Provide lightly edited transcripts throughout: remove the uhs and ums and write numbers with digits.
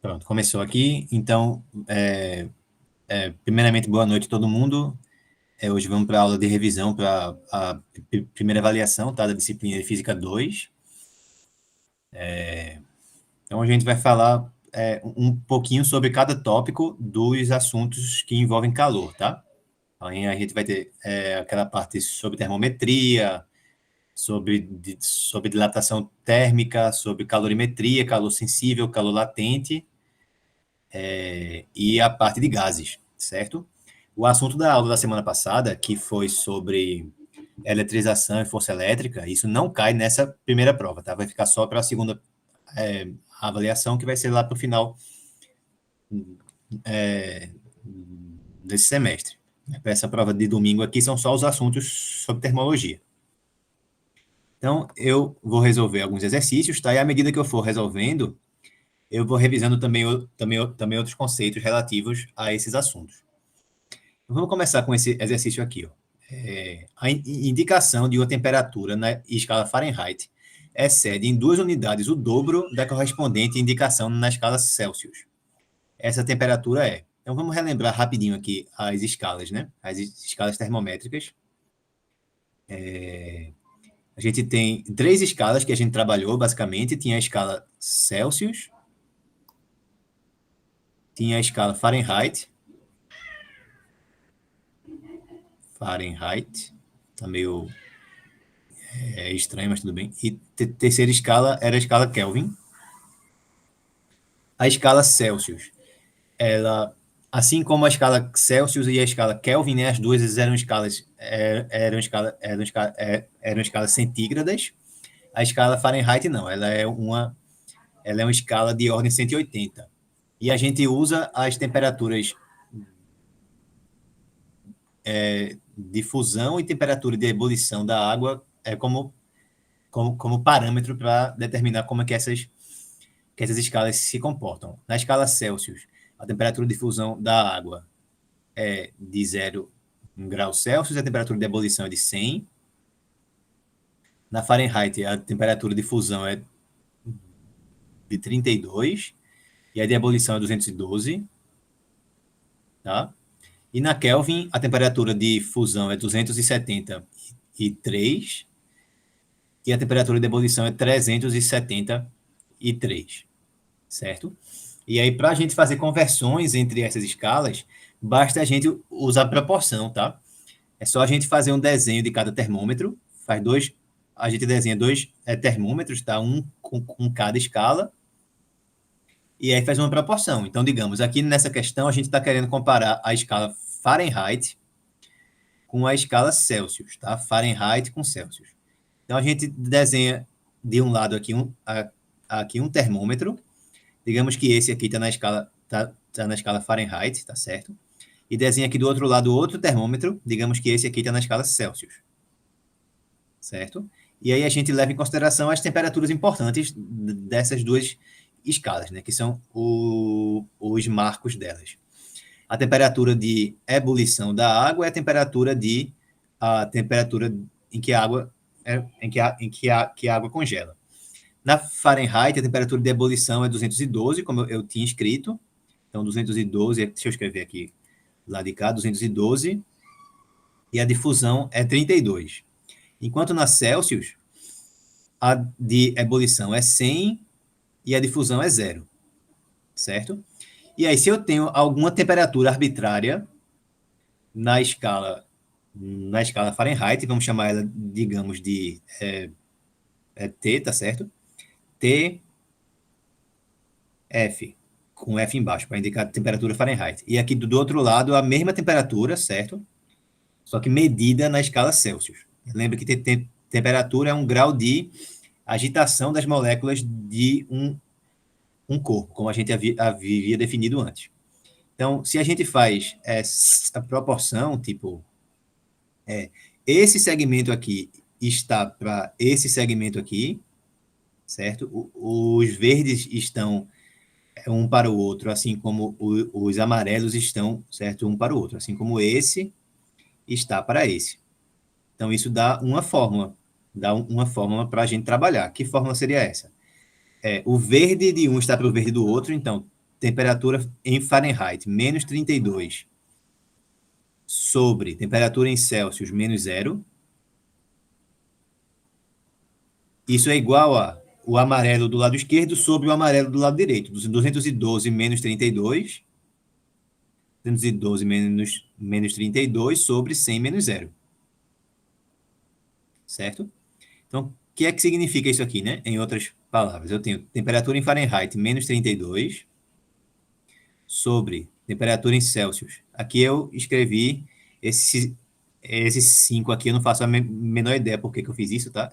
Pronto, começou aqui. Então, primeiramente, boa noite a todo mundo. Hoje vamos para a aula de revisão para a primeira avaliação, tá, da disciplina de Física 2. Então, a gente vai falar um pouquinho sobre cada tópico dos assuntos que envolvem calor, tá? Aí a gente vai ter aquela parte sobre termometria, sobre dilatação térmica, sobre calorimetria, calor sensível, calor latente, e a parte de gases, certo? O assunto da aula da semana passada, que foi sobre eletrização e força elétrica, isso não cai nessa primeira prova, tá? Vai ficar só para a segunda avaliação, que vai ser lá para o final desse semestre. Para essa prova de domingo aqui, são só os assuntos sobre termologia. Então, eu vou resolver alguns exercícios, tá? E à medida que eu for resolvendo, eu vou revisando também outros conceitos relativos a esses assuntos. Vamos começar com esse exercício aqui. Ó. A indicação de uma temperatura na escala Fahrenheit excede em 2 unidades o dobro da correspondente indicação na escala Celsius. Essa temperatura é... Então, vamos relembrar rapidinho aqui as escalas, né? As escalas termométricas. A gente tem 3 escalas que a gente trabalhou, basicamente. Tinha a escala Celsius, tinha a escala Fahrenheit, tá meio estranho, mas tudo bem. E terceira escala era a escala Kelvin. A escala Celsius, ela, assim como a escala Celsius e a escala Kelvin, né, as duas eram escalas centígradas. A escala Fahrenheit não, ela é uma escala de ordem 180. E a gente usa as temperaturas de fusão e temperatura de ebulição da água como parâmetro para determinar como é que essas escalas se comportam. Na escala Celsius, a temperatura de fusão da água é de 0 graus Celsius, a temperatura de ebulição é de 100. Na Fahrenheit, a temperatura de fusão é de 32 e a de ebulição é 212. Tá? E na Kelvin, a temperatura de fusão é 273 e a temperatura de ebulição é 373, certo? E aí, para a gente fazer conversões entre essas escalas, basta a gente usar proporção, tá? É só a gente fazer um desenho de cada termômetro, a gente desenha 2 termômetros, tá? Um com cada escala, e aí faz uma proporção. Então, digamos, aqui nessa questão, a gente está querendo comparar a escala Fahrenheit com a escala Celsius, tá? Fahrenheit com Celsius. Então, a gente desenha de um lado aqui um termômetro. Digamos que esse aqui está na escala Fahrenheit, tá certo? E desenha aqui do outro lado outro termômetro. Digamos que esse aqui está na escala Celsius, certo? E aí a gente leva em consideração as temperaturas importantes dessas duas escalas, né? Que são os marcos delas. A temperatura de ebulição da água é a temperatura em que a água congela. Na Fahrenheit, a temperatura de ebulição é 212, como eu tinha escrito. Então, 212, deixa eu escrever aqui, lá de cá, 212. E a difusão é 32. Enquanto na Celsius, a de ebulição é 100 e a difusão é 0. Certo? E aí, se eu tenho alguma temperatura arbitrária na escala Fahrenheit, vamos chamar ela, digamos, de T, tá certo? T, F, com F embaixo, para indicar a temperatura Fahrenheit. E aqui do outro lado, a mesma temperatura, certo? Só que medida na escala Celsius. Lembra que temperatura é um grau de agitação das moléculas de um corpo, como a gente havia definido antes. Então, se a gente faz essa proporção, tipo, esse segmento aqui está para esse segmento aqui, certo? Os verdes estão um para o outro, assim como os amarelos estão, certo? Um para o outro, assim como esse está para esse. Então, isso dá uma fórmula para a gente trabalhar. Que fórmula seria essa? O verde de um está para o verde do outro, então temperatura em Fahrenheit, menos 32, sobre temperatura em Celsius, menos 0, isso é igual a o amarelo do lado esquerdo sobre o amarelo do lado direito. 212 menos 32, 212 menos 32 sobre 100 menos 0. Certo? Então, o que é que significa isso aqui, né? Em outras palavras, eu tenho temperatura em Fahrenheit, menos 32, sobre temperatura em Celsius. Aqui eu escrevi esses 5 aqui, eu não faço a menor ideia por que eu fiz isso, tá?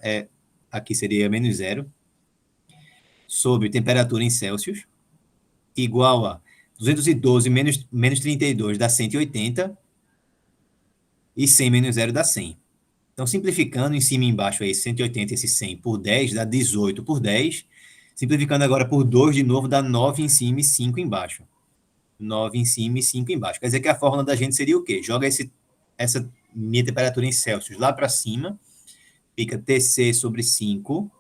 Aqui seria menos 0, sobre temperatura em Celsius, igual a 212 menos 32 dá 180, e 100 menos 0 dá 100. Então, simplificando em cima e embaixo aí, 180 esse 100 por 10 dá 18 por 10. Simplificando agora por 2 de novo, dá 9 em cima e 5 embaixo. 9 em cima e 5 embaixo. Quer dizer que a fórmula da gente seria o quê? Joga essa minha temperatura em Celsius lá para cima, fica Tc sobre 5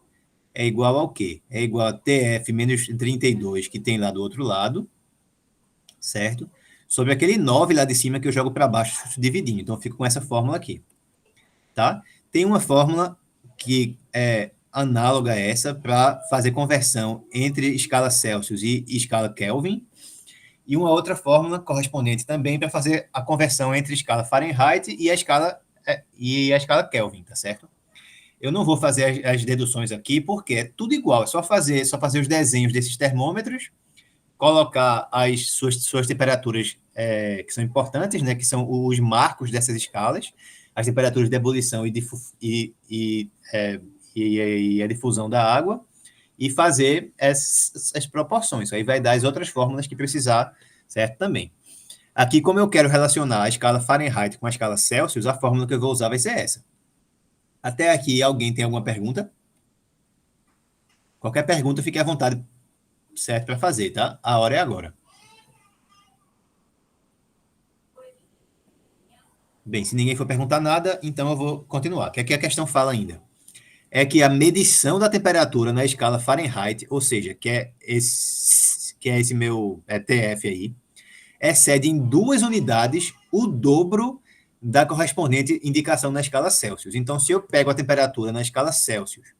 é igual ao quê? É igual a Tf menos 32 que tem lá do outro lado, certo? Sobre aquele 9 lá de cima que eu jogo para baixo dividindo. Então, eu fico com essa fórmula aqui. Tá? Tem uma fórmula que é análoga a essa para fazer conversão entre escala Celsius e escala Kelvin, e uma outra fórmula correspondente também para fazer a conversão entre escala Fahrenheit e a escala Kelvin, tá certo? Eu não vou fazer as deduções aqui porque é tudo igual, é só fazer os desenhos desses termômetros, colocar as suas temperaturas que são importantes, né, que são os marcos dessas escalas, as temperaturas de ebulição e a difusão da água, e fazer essas proporções. Aí vai dar as outras fórmulas que precisar, certo? Também. Aqui, como eu quero relacionar a escala Fahrenheit com a escala Celsius, a fórmula que eu vou usar vai ser essa. Até aqui, alguém tem alguma pergunta? Qualquer pergunta, fique à vontade, certo, para fazer, tá? A hora é agora. Bem, se ninguém for perguntar nada, então eu vou continuar. O que é que a questão fala ainda? É que a medição da temperatura na escala Fahrenheit, ou seja, que é esse meu TF aí, excede em 2 unidades o dobro da correspondente indicação na escala Celsius. Então, se eu pego a temperatura na escala Celsius,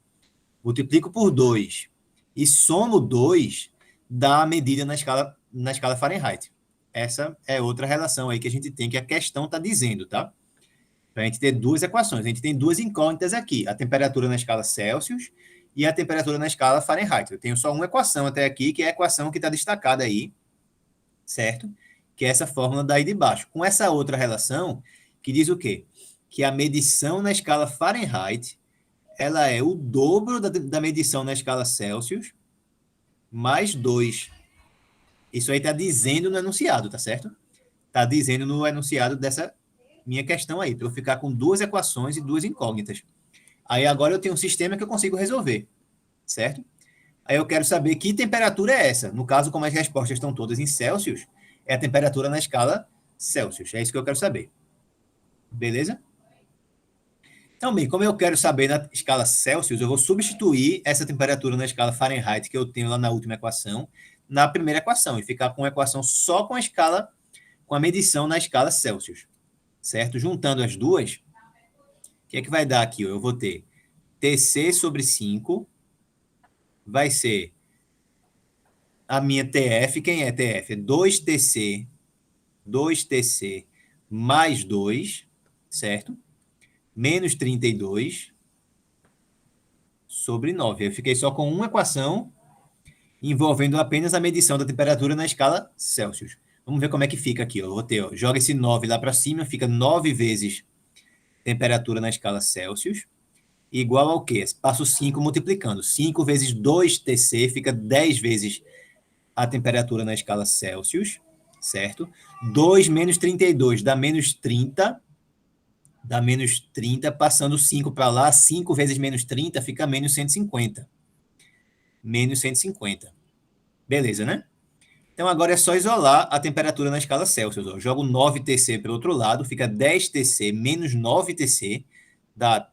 multiplico por 2 e somo 2, dá a medida na escala Fahrenheit. Essa é outra relação aí que a gente tem, que a questão está dizendo, tá? Para a gente ter duas equações. A gente tem duas incógnitas aqui, a temperatura na escala Celsius e a temperatura na escala Fahrenheit. Eu tenho só uma equação até aqui, que é a equação que está destacada aí, certo? Que é essa fórmula daí de baixo. Com essa outra relação, que diz o quê? Que a medição na escala Fahrenheit, ela é o dobro da medição na escala Celsius, mais 2. Isso aí está dizendo no enunciado, tá certo? Está dizendo no enunciado dessa minha questão aí, para eu ficar com duas equações e duas incógnitas. Aí agora eu tenho um sistema que eu consigo resolver, certo? Aí eu quero saber que temperatura é essa. No caso, como as respostas estão todas em Celsius, é a temperatura na escala Celsius. É isso que eu quero saber. Beleza? Então, bem, como eu quero saber na escala Celsius, eu vou substituir essa temperatura na escala Fahrenheit que eu tenho lá na última equação, na primeira equação, e ficar com uma equação só com com a medição na escala Celsius. Certo? Juntando as duas, o que é que vai dar aqui? Eu vou ter Tc sobre 5, vai ser a minha TF. Quem é TF? É 2Tc mais 2, certo? Menos 32 sobre 9. Eu fiquei só com uma equação envolvendo apenas a medição da temperatura na escala Celsius. Vamos ver como é que fica aqui. Eu vou ter, joga esse 9 lá para cima, fica 9 vezes temperatura na escala Celsius, igual ao quê? Passo 5 multiplicando. 5 vezes 2Tc fica 10 vezes a temperatura na escala Celsius, certo? 2 menos 32 dá menos 30, passando 5 para lá, 5 vezes menos 30 fica menos 150. Menos 150. Beleza, né? Então, agora é só isolar a temperatura na escala Celsius. Eu jogo 9Tc para o outro lado, fica 10Tc menos 9Tc, dá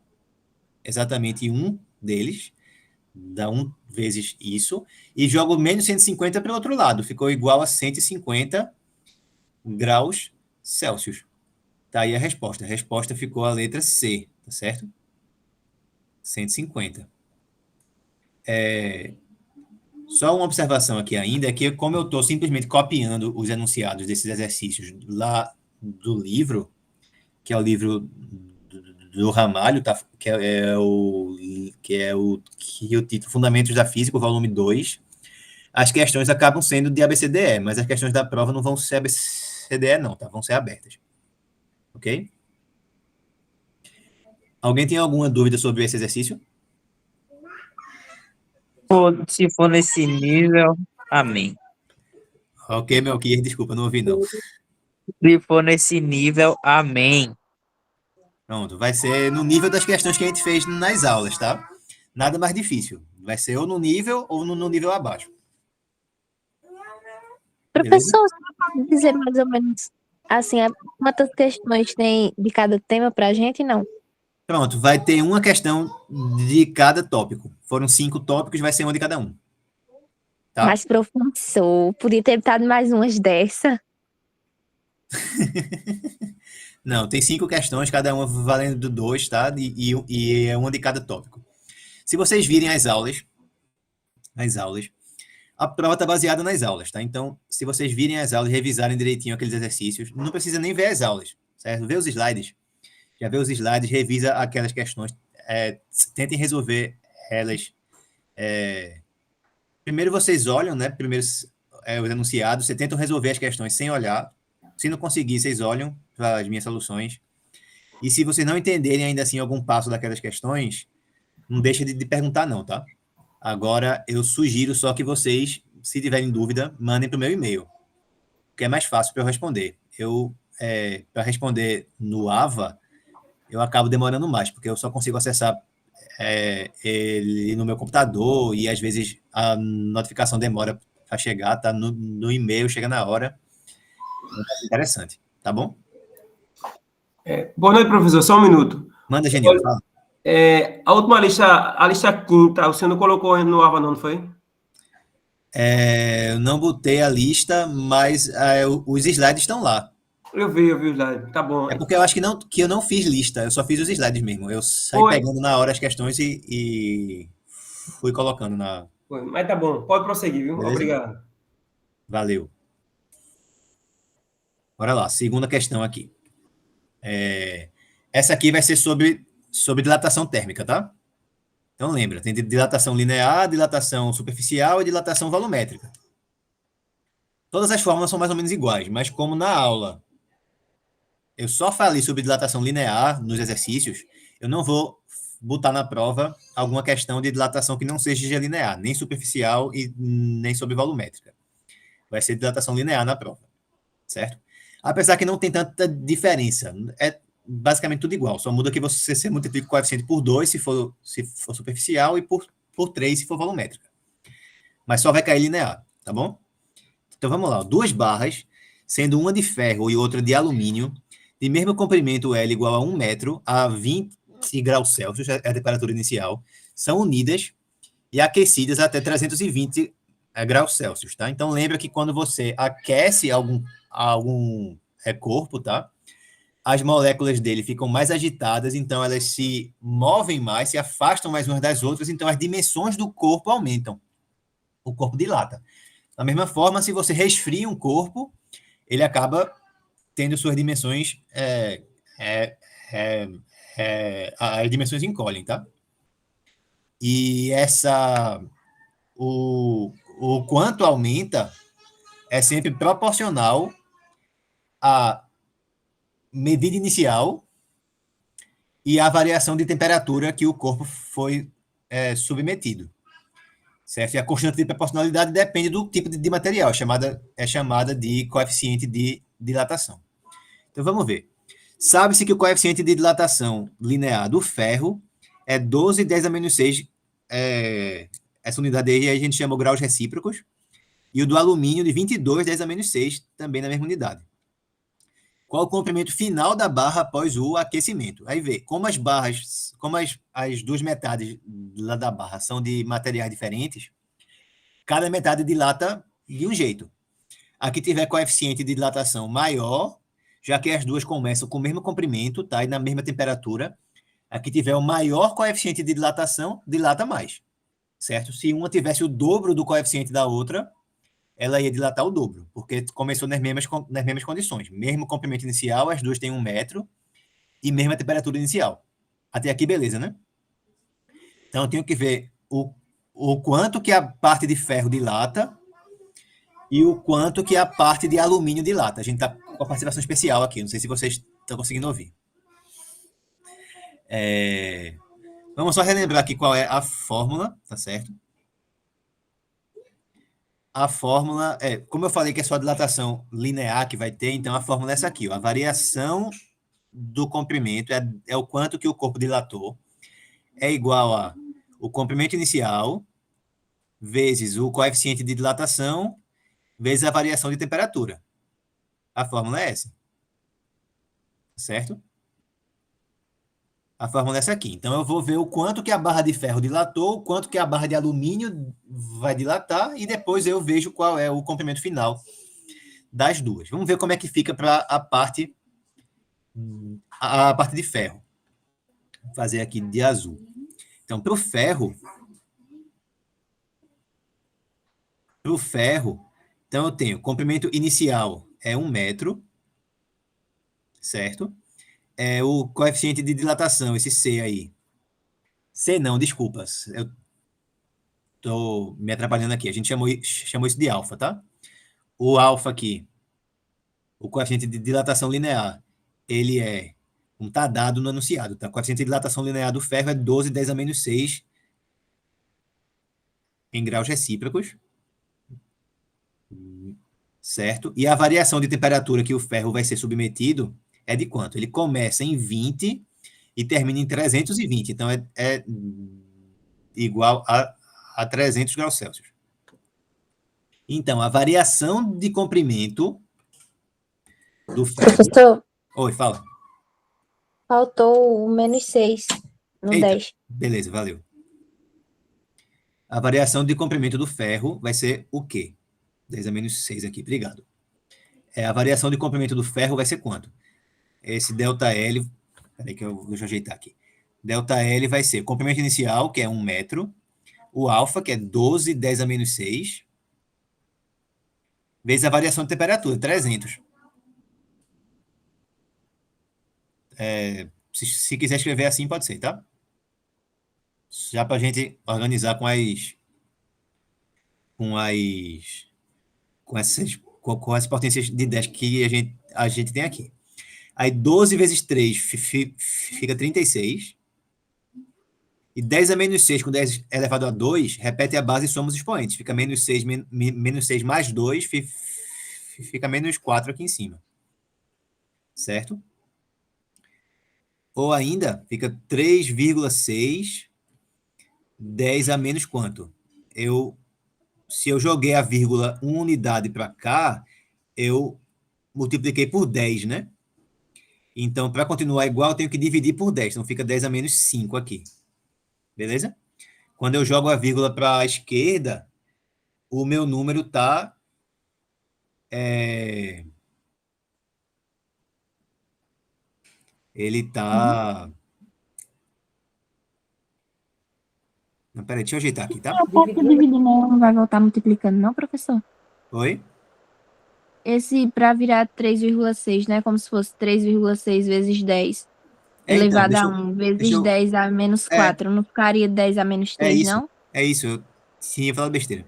exatamente um deles, dá 1 vezes isso, e jogo menos 150 para o outro lado, ficou igual a 150 graus Celsius. Tá aí a resposta. A resposta ficou a letra C, tá certo? 150. Só uma observação aqui ainda, é que como eu estou simplesmente copiando os enunciados desses exercícios lá do livro, que é o livro do Ramalho, tá? Que o título Fundamentos da Física, o volume 2, as questões acabam sendo de ABCDE, mas as questões da prova não vão ser ABCDE não, tá? Vão ser abertas. Ok? Alguém tem alguma dúvida sobre esse exercício? Se for nesse nível, amém. Ok, meu querido, desculpa, não ouvi não. Se for nesse nível, amém. Pronto, vai ser no nível das questões que a gente fez nas aulas, tá? Nada mais difícil. Vai ser ou no nível ou no nível abaixo. Beleza? Professor, você pode dizer mais ou menos assim, quantas questões tem de cada tema para a gente? Não. Pronto, vai ter uma questão de cada tópico. Foram 5 tópicos, vai ser uma de cada um. Tá? Mas, professor, podia ter dado mais umas dessa. Não, tem 5 questões, cada uma valendo 2, tá? E é uma de cada tópico. Se vocês virem as aulas, a prova está baseada nas aulas, tá? Então, se vocês virem as aulas e revisarem direitinho aqueles exercícios, não precisa nem ver as aulas, certo? Vê os slides. Já vê os slides, revisa aquelas questões, tentem resolver elas. Primeiro vocês olham, né? Primeiro os enunciados, vocês tentam resolver as questões sem olhar. Se não conseguir, vocês olham para as minhas soluções. E se vocês não entenderem ainda assim algum passo daquelas questões, não deixa de perguntar não, tá? Agora, eu sugiro só que vocês, se tiverem dúvida, mandem para o meu e-mail, que é mais fácil para eu responder. Para responder no AVA, eu acabo demorando mais, porque eu só consigo acessar ele no meu computador e às vezes a notificação demora para chegar, tá? No e-mail chega na hora. É interessante, tá bom? Boa noite, professor. Só um minuto. Manda, Genil, fala. A última lista, a lista quinta, você não colocou no AVA, não foi? Eu não botei a lista, mas os slides estão lá. Eu vi o slide. Tá bom. É porque eu acho que eu não fiz lista, eu só fiz os slides mesmo. Eu saí pegando na hora as questões e fui colocando na. Foi. Mas tá bom, pode prosseguir, viu? Beleza? Obrigado. Valeu. Bora lá, segunda questão aqui. Essa aqui vai ser sobre dilatação térmica, tá? Então lembra, tem dilatação linear, dilatação superficial e dilatação volumétrica. Todas as fórmulas são mais ou menos iguais, mas como na aula eu só falei sobre dilatação linear nos exercícios, eu não vou botar na prova alguma questão de dilatação que não seja linear, nem superficial e nem sobre volumétrica. Vai ser dilatação linear na prova, certo? Apesar que não tem tanta diferença, é basicamente tudo igual, só muda que você multiplica o coeficiente por 2 se for superficial e por 3 se for volumétrica. Mas só vai cair linear, tá bom? Então vamos lá, 2 barras, sendo uma de ferro e outra de alumínio, de mesmo comprimento L igual a 1 metro a 20 graus Celsius, é a temperatura inicial, são unidas e aquecidas até 320 graus Celsius, tá? Então lembra que quando você aquece algum corpo, tá? As moléculas dele ficam mais agitadas, então elas se movem mais, se afastam mais umas das outras, então as dimensões do corpo aumentam. O corpo dilata. Da mesma forma, se você resfria um corpo, ele acaba tendo suas dimensões, as dimensões encolhem, tá? E o quanto aumenta é sempre proporcional à medida inicial e à variação de temperatura que o corpo foi submetido. Certo? E a constante de proporcionalidade depende do tipo de material, é chamada de coeficiente de dilatação. Então vamos ver. Sabe-se que o coeficiente de dilatação linear do ferro é 12 10 a menos 6, essa unidade aí a gente chama de graus recíprocos, e o do alumínio de 22 10 a menos 6, também na mesma unidade. qual o comprimento final da barra após o aquecimento. Aí vê, como as duas metades lá da barra são de materiais diferentes, cada metade dilata de um jeito. Aqui tiver coeficiente de dilatação maior, já que as duas começam com o mesmo comprimento, tá? E na mesma temperatura. Aqui tiver o maior coeficiente de dilatação, dilata mais, certo? Se uma tivesse o dobro do coeficiente da outra, ela ia dilatar o dobro, porque começou nas mesmas condições. Mesmo comprimento inicial, as duas têm 1 metro e mesma temperatura inicial. Até aqui, beleza, né? Então, eu tenho que ver o quanto que a parte de ferro dilata e o quanto que a parte de alumínio dilata. A gente está com a participação especial aqui, não sei se vocês estão conseguindo ouvir. Vamos só relembrar aqui qual é a fórmula, tá certo? A fórmula como eu falei que é só a dilatação linear que vai ter, então a fórmula é essa aqui, ó, a variação do comprimento é o quanto que o corpo dilatou, é igual a o comprimento inicial vezes o coeficiente de dilatação vezes a variação de temperatura. A fórmula é essa, certo? A fórmula é essa aqui. Então, eu vou ver o quanto que a barra de ferro dilatou, o quanto que a barra de alumínio vai dilatar, e depois eu vejo qual é o comprimento final das duas. Vamos ver como é que fica para a parte de ferro. Vou fazer aqui de azul. Então, para o ferro, então eu tenho comprimento inicial é 1 metro, certo? O coeficiente de dilatação, esse C aí. C não, desculpas. Eu estou me atrapalhando aqui. A gente chamou isso de alfa, tá? O alfa aqui, o coeficiente de dilatação linear, ele não está dado no enunciado, tá? O coeficiente de dilatação linear do ferro é 12 10 a menos 6 em graus recíprocos, certo? E a variação de temperatura que o ferro vai ser submetido é de quanto? Ele começa em 20 e termina em 320, então é igual a 300 graus Celsius. Então, a variação de comprimento do ferro... Professor, Oi, fala. faltou o -6 no Eita, 10. beleza, valeu. A variação de comprimento do ferro vai ser o quê? 10 a menos 6 aqui, obrigado. A variação de comprimento do ferro vai ser quanto? Esse ΔL, peraí que deixa eu ajeitar aqui. ΔL vai ser comprimento inicial, que é 1 metro, o alfa, que é 12 10 a menos 6, vezes a variação de temperatura, 300. Se quiser escrever assim, pode ser, tá? Já para a gente organizar com as potências de 10 que a gente tem aqui. Aí 12 vezes 3 fica 36. E 10 a menos 6 com 10 elevado a 2, repete a base e soma os expoentes. Fica menos 6 mais 2, fica menos 4 aqui em cima. Certo? Ou ainda, fica 3,6, 10 a menos quanto? Se eu joguei a vírgula 1 unidade para cá, eu multipliquei por 10, né? Então, para continuar igual, eu tenho que dividir por 10. Então, fica 10 a menos 5 aqui. Beleza? Quando eu jogo a vírgula para a esquerda, o meu número está... ele está... Não, peraí, deixa eu ajeitar aqui, tá? A parte dividindo não vai voltar multiplicando, não, professor? Oi? Esse para virar 3,6, né? Como se fosse 3,6 vezes 10 Então, elevado a 1 vezes 10 a menos 4. Não ficaria 10 a menos 3, não? É isso. Eu tinha falado besteira.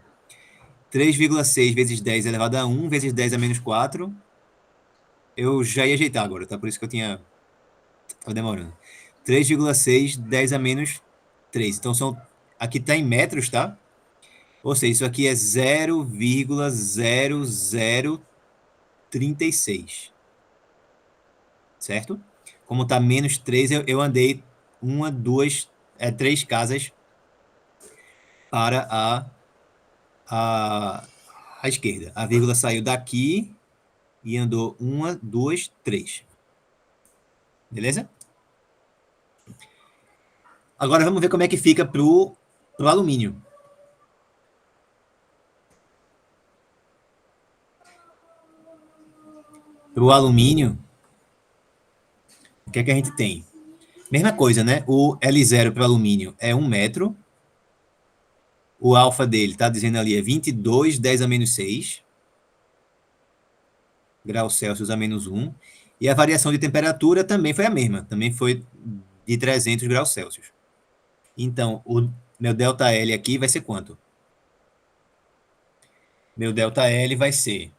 3,6 vezes 10 elevado a 1 vezes 10 a menos 4. Eu já ia ajeitar agora, tá? Por isso que eu tava demorando. 3,6, 10 a menos 3. Então, aqui está em metros, tá? Ou seja, isso aqui é 0,0036. Certo? Como está menos 3, eu andei 1, 2, 3 casas para a esquerda. A vírgula saiu daqui e andou 1, 2, 3. Beleza? Agora vamos ver como é que fica pro alumínio. Pro alumínio, o que é que a gente tem? Mesma coisa, né? O L0 para alumínio é 1 metro. O alfa dele, está dizendo ali, é 22, 10 a menos 6 graus Celsius a menos 1. E a variação de temperatura também foi a mesma. Também foi de 300 graus Celsius. Então, o meu ΔL aqui vai ser quanto? Meu ΔL vai ser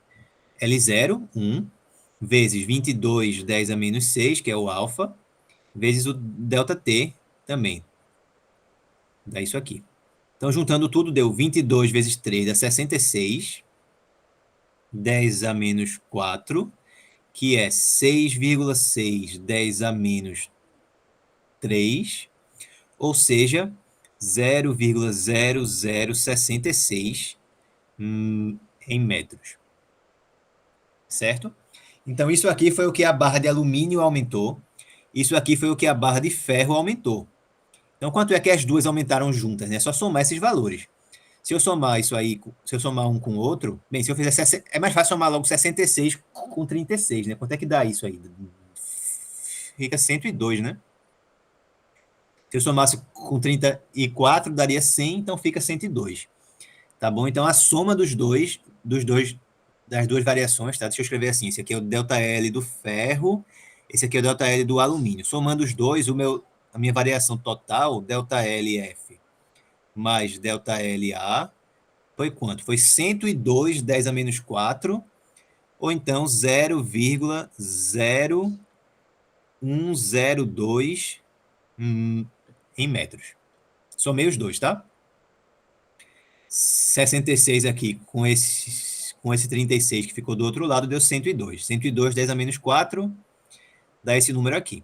L0, 1, vezes 22, 10 a menos 6, que é o alfa, vezes o ΔT também. Dá isso aqui. Então, juntando tudo, deu 22 vezes 3 dá 66. 10 a menos 4, que é 6,6, 10 a menos 3, ou seja, 0,0066 em metros. Certo? Então, isso aqui foi o que a barra de alumínio aumentou. Isso aqui foi o que a barra de ferro aumentou. Então, quanto é que as duas aumentaram juntas? É só somar esses valores. Se eu somar isso aí, se eu somar um com o outro, bem, se eu fizer 60, é mais fácil somar logo 66 com 36, né? Quanto é que dá isso aí? Fica 102, né? Se eu somasse com 34, daria 100, então fica 102. Tá bom? Então, a soma das duas variações, tá? Deixa eu escrever assim, esse aqui é o ΔL do ferro, esse aqui é o ΔL do alumínio. Somando os dois, a minha variação total, ΔLF mais ΔLA, foi quanto? Foi 102, 10 a menos 4, ou então 0,0102 em metros. Somei os dois, tá? 66 aqui com esse 36 que ficou do outro lado deu 102. 102, 10 a menos 4, dá esse número aqui.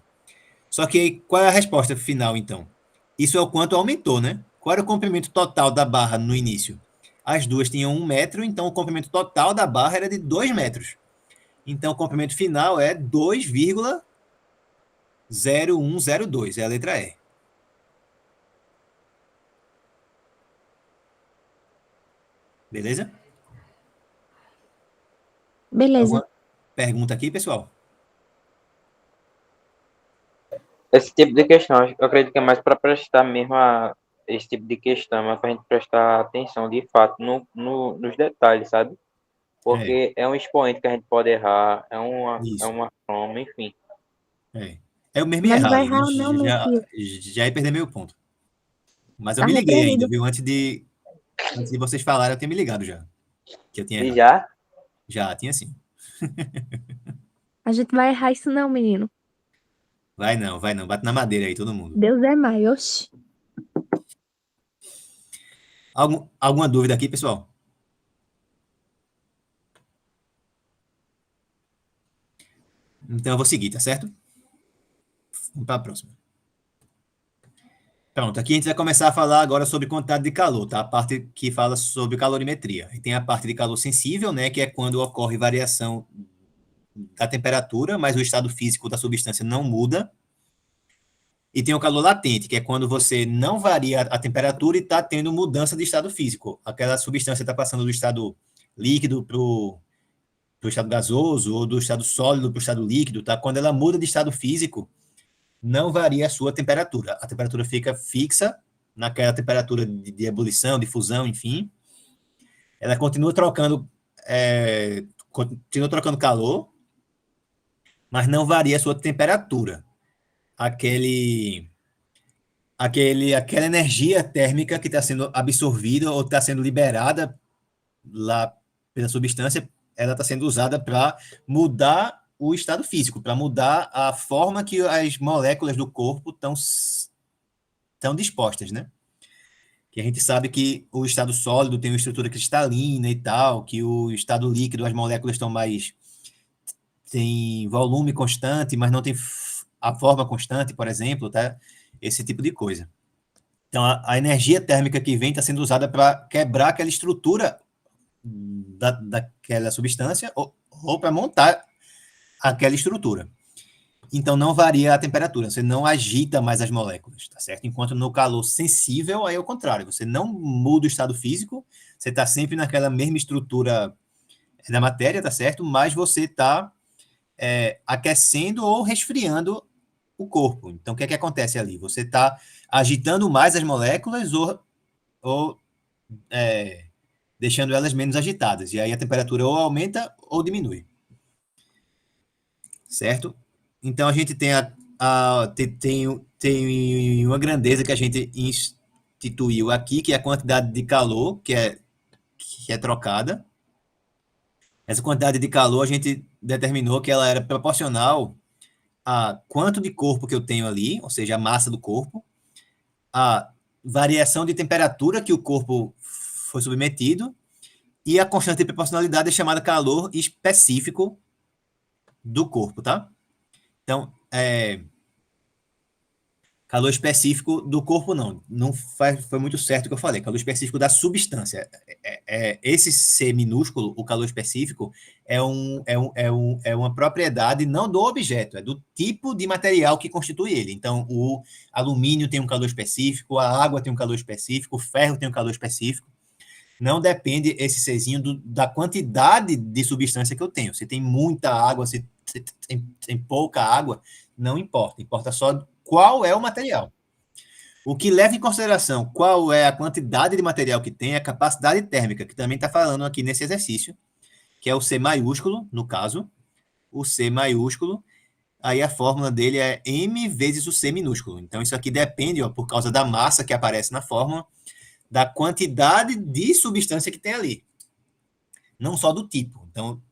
Só que aí, qual é a resposta final, então? Isso é o quanto aumentou, né? Qual era o comprimento total da barra no início? As duas tinham 1 metro, então o comprimento total da barra era de 2 metros. Então, o comprimento final é 2,0102, é a letra E. Beleza? Beleza. Alguma pergunta aqui, pessoal? Esse tipo de questão, eu acredito que é mais para prestar mesmo esse tipo de questão, é para a gente prestar atenção, de fato, nos detalhes, sabe? Porque é um expoente que a gente pode errar, é Isso. uma forma, enfim. Eu mesmo ia Mas não errar vai ali, errar, não, meu filho. já ia perder meu ponto. Mas eu Tá me liguei ainda, repreendido. viu? Antes de vocês falarem, eu tinha me ligado já. Que eu tinha E errado. já? Já, tinha sim. A gente vai errar isso não, menino. Vai não. Bate na madeira aí, todo mundo. Deus é mais, oxi. Alguma dúvida aqui, pessoal? Então eu vou seguir, tá certo? Vamos para a próxima. Pronto, aqui a gente vai começar a falar agora sobre quantidade de calor, tá? A parte que fala sobre calorimetria. E tem a parte de calor sensível, né, que é quando ocorre variação da temperatura, mas o estado físico da substância não muda. E tem o calor latente, que é quando você não varia a temperatura e está tendo mudança de estado físico. Aquela substância está passando do estado líquido para o estado gasoso ou do estado sólido para o estado líquido, tá? Quando ela muda de estado físico, não varia a sua temperatura. A temperatura fica fixa naquela temperatura de ebulição, de fusão, enfim. Ela continua trocando calor, mas não varia a sua temperatura. Aquela energia térmica que está sendo absorvida ou está sendo liberada lá pela substância, ela está sendo usada para mudar o estado físico, para mudar a forma que as moléculas do corpo estão dispostas, né? Que a gente sabe que o estado sólido tem uma estrutura cristalina e tal, que o estado líquido, as moléculas tem volume constante, mas não tem a forma constante, por exemplo, tá? Esse tipo de coisa. Então, a energia térmica que vem está sendo usada para quebrar aquela estrutura daquela substância, ou ou para montar aquela estrutura. Então, não varia a temperatura, você não agita mais as moléculas, tá certo? Enquanto no calor sensível, aí é o contrário, você não muda o estado físico, você está sempre naquela mesma estrutura da matéria, tá certo? Mas você está aquecendo ou resfriando o corpo. Então, o que é que acontece ali? Você está agitando mais as moléculas ou deixando elas menos agitadas. E aí a temperatura ou aumenta ou diminui. Certo? Então, a gente tem uma grandeza que a gente instituiu aqui, que é a quantidade de calor que é trocada. Essa quantidade de calor a gente determinou que ela era proporcional a quanto de corpo que eu tenho ali, ou seja, a massa do corpo, a variação de temperatura que o corpo foi submetido e a constante de proporcionalidade é chamada calor específico do corpo, tá? Então, calor específico do corpo, não foi muito certo o que eu falei. Calor específico da substância. Esse C minúsculo, o calor específico, é uma propriedade não do objeto, é do tipo de material que constitui ele. Então, o alumínio tem um calor específico, a água tem um calor específico, o ferro tem um calor específico. Não depende esse Czinho da quantidade de substância que eu tenho. Se tem muita água, se tem pouca água, não importa. Importa só qual é o material. O que leva em consideração qual é a quantidade de material que tem é a capacidade térmica, que também está falando aqui nesse exercício, que é o C maiúsculo, no caso, o C maiúsculo, aí a fórmula dele é M vezes o C minúsculo. Então, isso aqui depende, por causa da massa que aparece na fórmula, da quantidade de substância que tem ali. Não só do tipo. Então,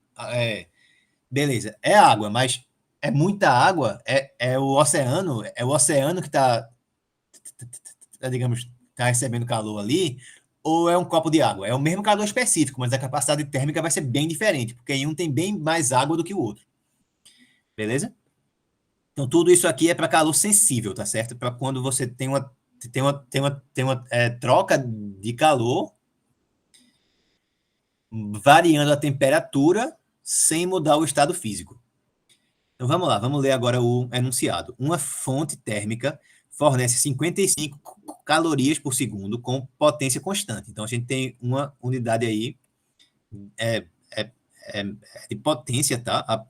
beleza, é água, mas é muita água, é o oceano que está, digamos, está recebendo calor ali, ou é um copo de água? É o mesmo calor específico, mas a capacidade térmica vai ser bem diferente, porque em um tem bem mais água do que o outro. Beleza? Então, tudo isso aqui é para calor sensível, tá certo? Para quando você tem uma troca de calor variando a temperatura sem mudar o estado físico. Então vamos lá, vamos ler agora o enunciado. Uma fonte térmica fornece 55 calorias por segundo com potência constante. Então a gente tem uma unidade aí de potência, tá? A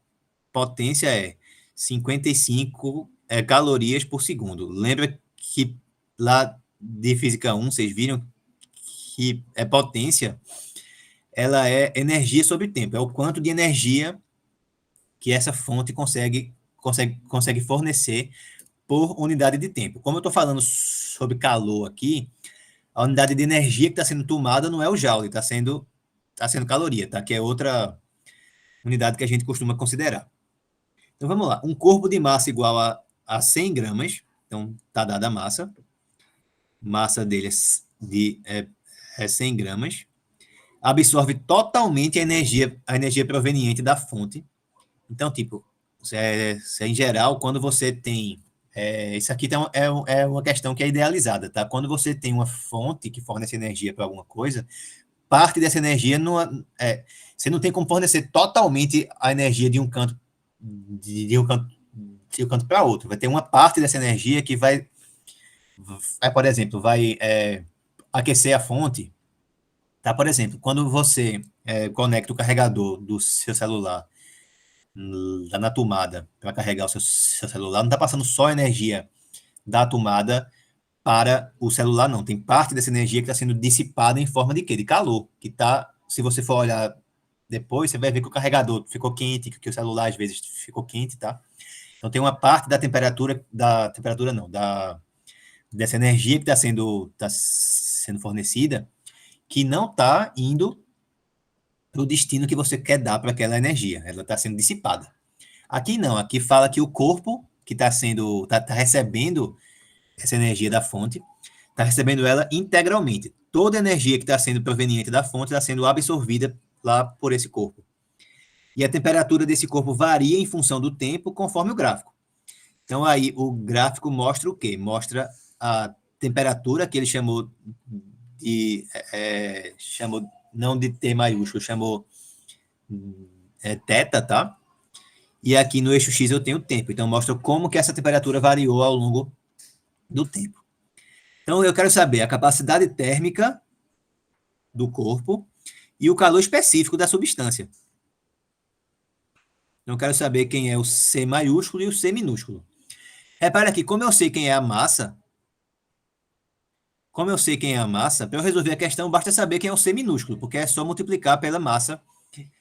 potência é 55 calorias por segundo. Lembra que lá de Física 1, vocês viram que potência, ela é energia sobre tempo, é o quanto de energia que essa fonte consegue fornecer por unidade de tempo. Como eu estou falando sobre calor aqui, a unidade de energia que está sendo tomada não é o joule, está sendo caloria, tá? Que é outra unidade que a gente costuma considerar. Então vamos lá, um corpo de massa igual a 100 gramas, então está dada a massa dele é 100 gramas, absorve totalmente a energia proveniente da fonte. Então, tipo, em geral, quando você tem... isso aqui é uma questão que é idealizada, tá? Quando você tem uma fonte que fornece energia para alguma coisa, parte dessa energia você não tem como fornecer totalmente a energia de um canto para outro. Vai ter uma parte dessa energia que vai por exemplo, vai aquecer a fonte. Tá? Por exemplo, quando você conecta o carregador do seu celular lá na tomada para carregar o seu celular, não está passando só energia da tomada para o celular, não. Tem parte dessa energia que está sendo dissipada em forma de quê? De calor. Que tá, se você for olhar depois, você vai ver que o carregador ficou quente, que o celular às vezes ficou quente, tá? Então tem uma parte dessa energia que está sendo fornecida que não está indo para o destino que você quer dar para aquela energia. Ela está sendo dissipada. Aqui não. Aqui fala que o corpo que está recebendo essa energia da fonte, está recebendo ela integralmente. Toda a energia que está sendo proveniente da fonte está sendo absorvida lá por esse corpo. E a temperatura desse corpo varia em função do tempo, conforme o gráfico. Então, aí, o gráfico mostra o quê? Mostra a temperatura que ele chamou não de T maiúsculo, chamou θ, tá? E aqui no eixo X eu tenho tempo. Então, mostra como que essa temperatura variou ao longo do tempo. Então, eu quero saber a capacidade térmica do corpo e o calor específico da substância. Então, eu quero saber quem é o C maiúsculo e o C minúsculo. Repara aqui, como eu sei quem é a massa, para eu resolver a questão, basta saber quem é o C minúsculo, porque é só multiplicar pela massa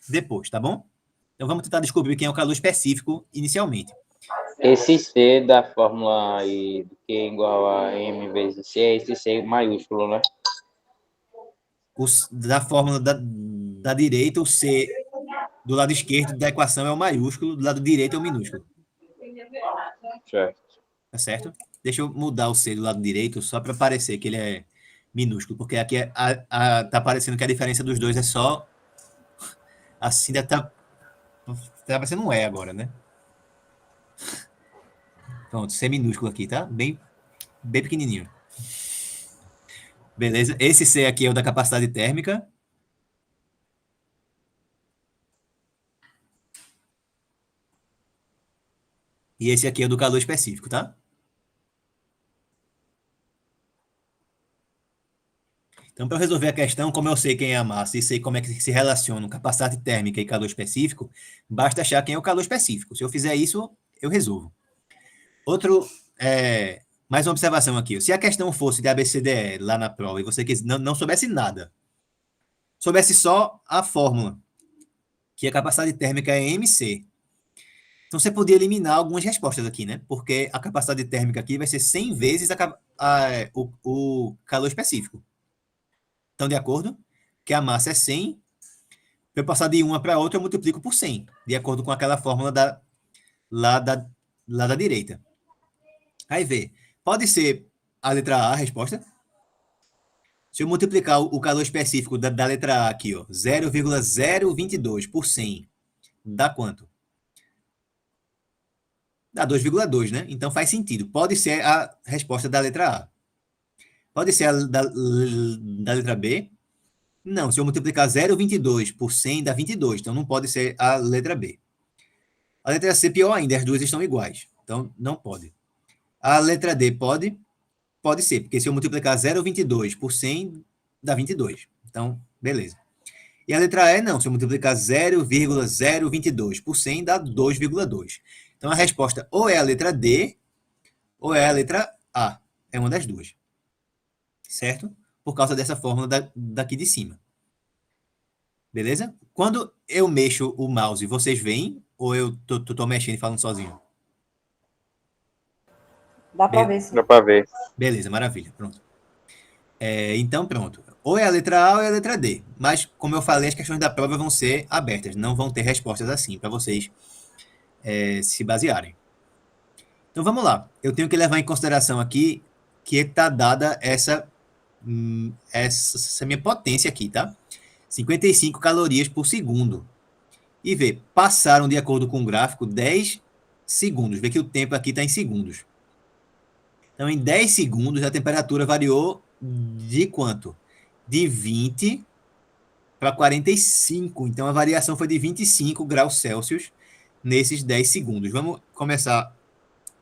depois, tá bom? Então, vamos tentar descobrir quem é o calor específico inicialmente. Esse C da fórmula aí, do Q igual a M vezes C, é esse C maiúsculo, né? Da fórmula da direita, o C do lado esquerdo da equação é o maiúsculo, do lado direito é o minúsculo. Certo. Tá certo? Deixa eu mudar o C do lado direito, só para parecer que ele é minúsculo, porque aqui tá parecendo que a diferença dos dois é só... Assim, tá parecendo um E agora, né? Pronto, C minúsculo aqui, tá? Bem pequenininho. Beleza? Esse C aqui é o da capacidade térmica. E esse aqui é o do calor específico, tá? Então, para resolver a questão, como eu sei quem é a massa e sei como é que se relacionam capacidade térmica e calor específico, basta achar quem é o calor específico. Se eu fizer isso, eu resolvo. Mais uma observação aqui. Se a questão fosse de ABCDE lá na prova e você não soubesse nada, soubesse só a fórmula, que a capacidade térmica é MC. Então, você podia eliminar algumas respostas aqui, né? Porque a capacidade térmica aqui vai ser 100 vezes o calor específico. Estão de acordo? Que a massa é 100. Para eu passar de uma para outra, eu multiplico por 100, de acordo com aquela fórmula lá da direita. Aí vê. Pode ser a letra A a resposta. Se eu multiplicar o calor específico da letra A aqui, ó, 0,022 por 100, dá quanto? Dá 2,2, né? Então faz sentido. Pode ser a resposta da letra A. Pode ser a da letra B. Não, se eu multiplicar 0,22 por 100, dá 22. Então não pode ser a letra B. A letra C, pior ainda, as duas estão iguais. Então não pode. A letra D pode? Pode ser, porque se eu multiplicar 0,22 por 100, dá 22. Então, beleza. E a letra E, não. Se eu multiplicar 0,022 por 100, dá 2,2. Então, a resposta ou é a letra D, ou é a letra A. É uma das duas. Certo? Por causa dessa fórmula daqui de cima. Beleza? Quando eu mexo o mouse, vocês veem? Ou eu tô mexendo e falando sozinho? Dá para ver, sim. Dá para ver. Beleza, maravilha. Pronto. Então, pronto. Ou é a letra A ou é a letra D. Mas, como eu falei, as questões da prova vão ser abertas. Não vão ter respostas assim para vocês se basearem. Então, vamos lá. Eu tenho que levar em consideração aqui que está dada essa minha potência aqui, tá? 55 calorias por segundo. E vê, passaram, de acordo com o gráfico, 10 segundos. Vê que o tempo aqui está em segundos. Então, em 10 segundos, a temperatura variou de quanto? De 20 para 45. Então, a variação foi de 25 graus Celsius nesses 10 segundos. Vamos começar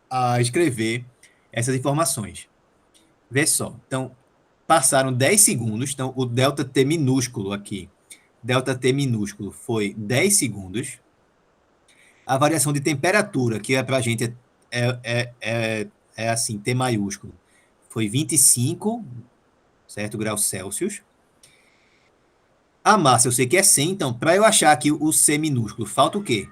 a escrever essas informações. Vê só. Então, passaram 10 segundos. Então, o ΔT minúsculo aqui, ΔT minúsculo foi 10 segundos. A variação de temperatura, que para a gente é assim, T maiúsculo, foi 25, certo? Graus Celsius. A massa eu sei que é 100, então, para eu achar aqui o C minúsculo, falta o quê?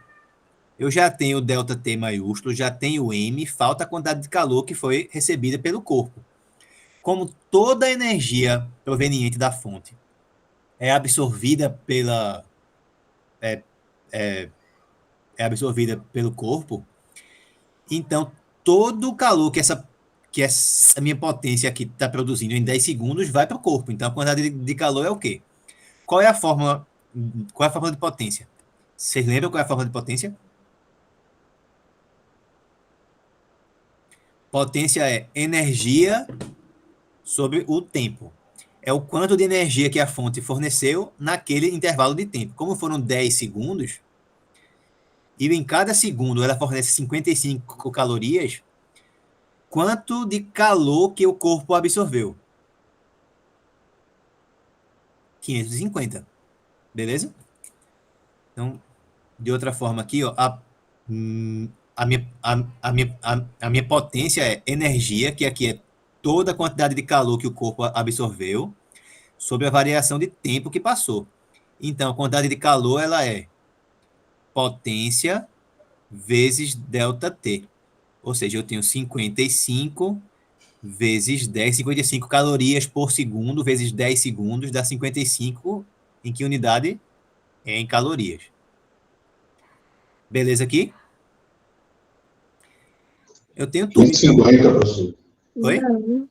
Eu já tenho o ΔT maiúsculo, já tenho o M, falta a quantidade de calor que foi recebida pelo corpo. Como toda a energia proveniente da fonte é absorvida pelo corpo, então todo o calor que essa minha potência aqui está produzindo em 10 segundos vai para o corpo. Então a quantidade de calor é o quê? Qual é a fórmula de potência? Vocês lembram qual é a fórmula de potência? Potência é energia sobre o tempo. É o quanto de energia que a fonte forneceu naquele intervalo de tempo. Como foram 10 segundos, e em cada segundo ela fornece 55 calorias, quanto de calor que o corpo absorveu? 550. Beleza? Então, de outra forma aqui, ó, a minha potência é energia, que aqui é toda a quantidade de calor que o corpo absorveu, sobre a variação de tempo que passou. Então, a quantidade de calor ela é potência vezes ΔT. Ou seja, eu tenho 55 vezes 10, 55 calorias por segundo, vezes 10 segundos, dá 55, em que unidade? Em calorias. Beleza aqui? Eu tenho tudo. 150, professor. Oi? Não.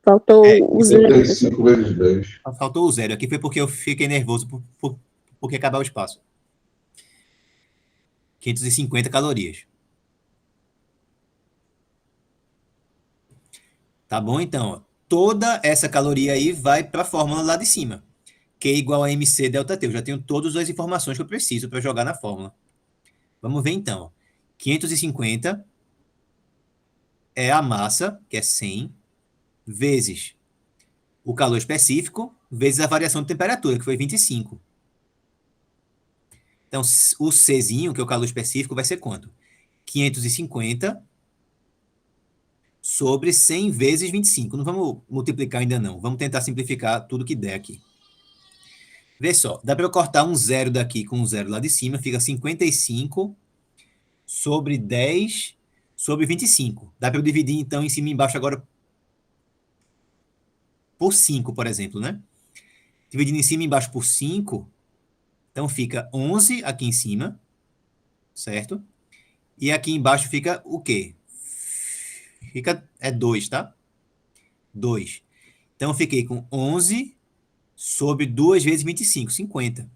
Faltou o zero. 55 vezes 10. Faltou o zero. Aqui foi porque eu fiquei nervoso porque acabar o espaço. 550 calorias. Tá bom? Então, ó, toda essa caloria aí vai para a fórmula lá de cima. Q igual a MC ΔT. Eu já tenho todas as informações que eu preciso para jogar na fórmula. Vamos ver então. 550 é a massa, que é 100, vezes o calor específico, vezes a variação de temperatura, que foi 25. Então, o Czinho, que é o calor específico, vai ser quanto? 550 sobre 100 vezes 25. Não vamos multiplicar ainda não. Vamos tentar simplificar tudo que der aqui. Vê só, dá para eu cortar um zero daqui com um zero lá de cima, fica 55 sobre 10 sobre 25. Dá para eu dividir, então, em cima e embaixo agora por 5, por exemplo, né? Dividindo em cima e embaixo por 5, então fica 11 aqui em cima, certo? E aqui embaixo fica o quê? Fica, 2, tá? 2. Então, eu fiquei com 11 sobre 2 vezes 25, 50.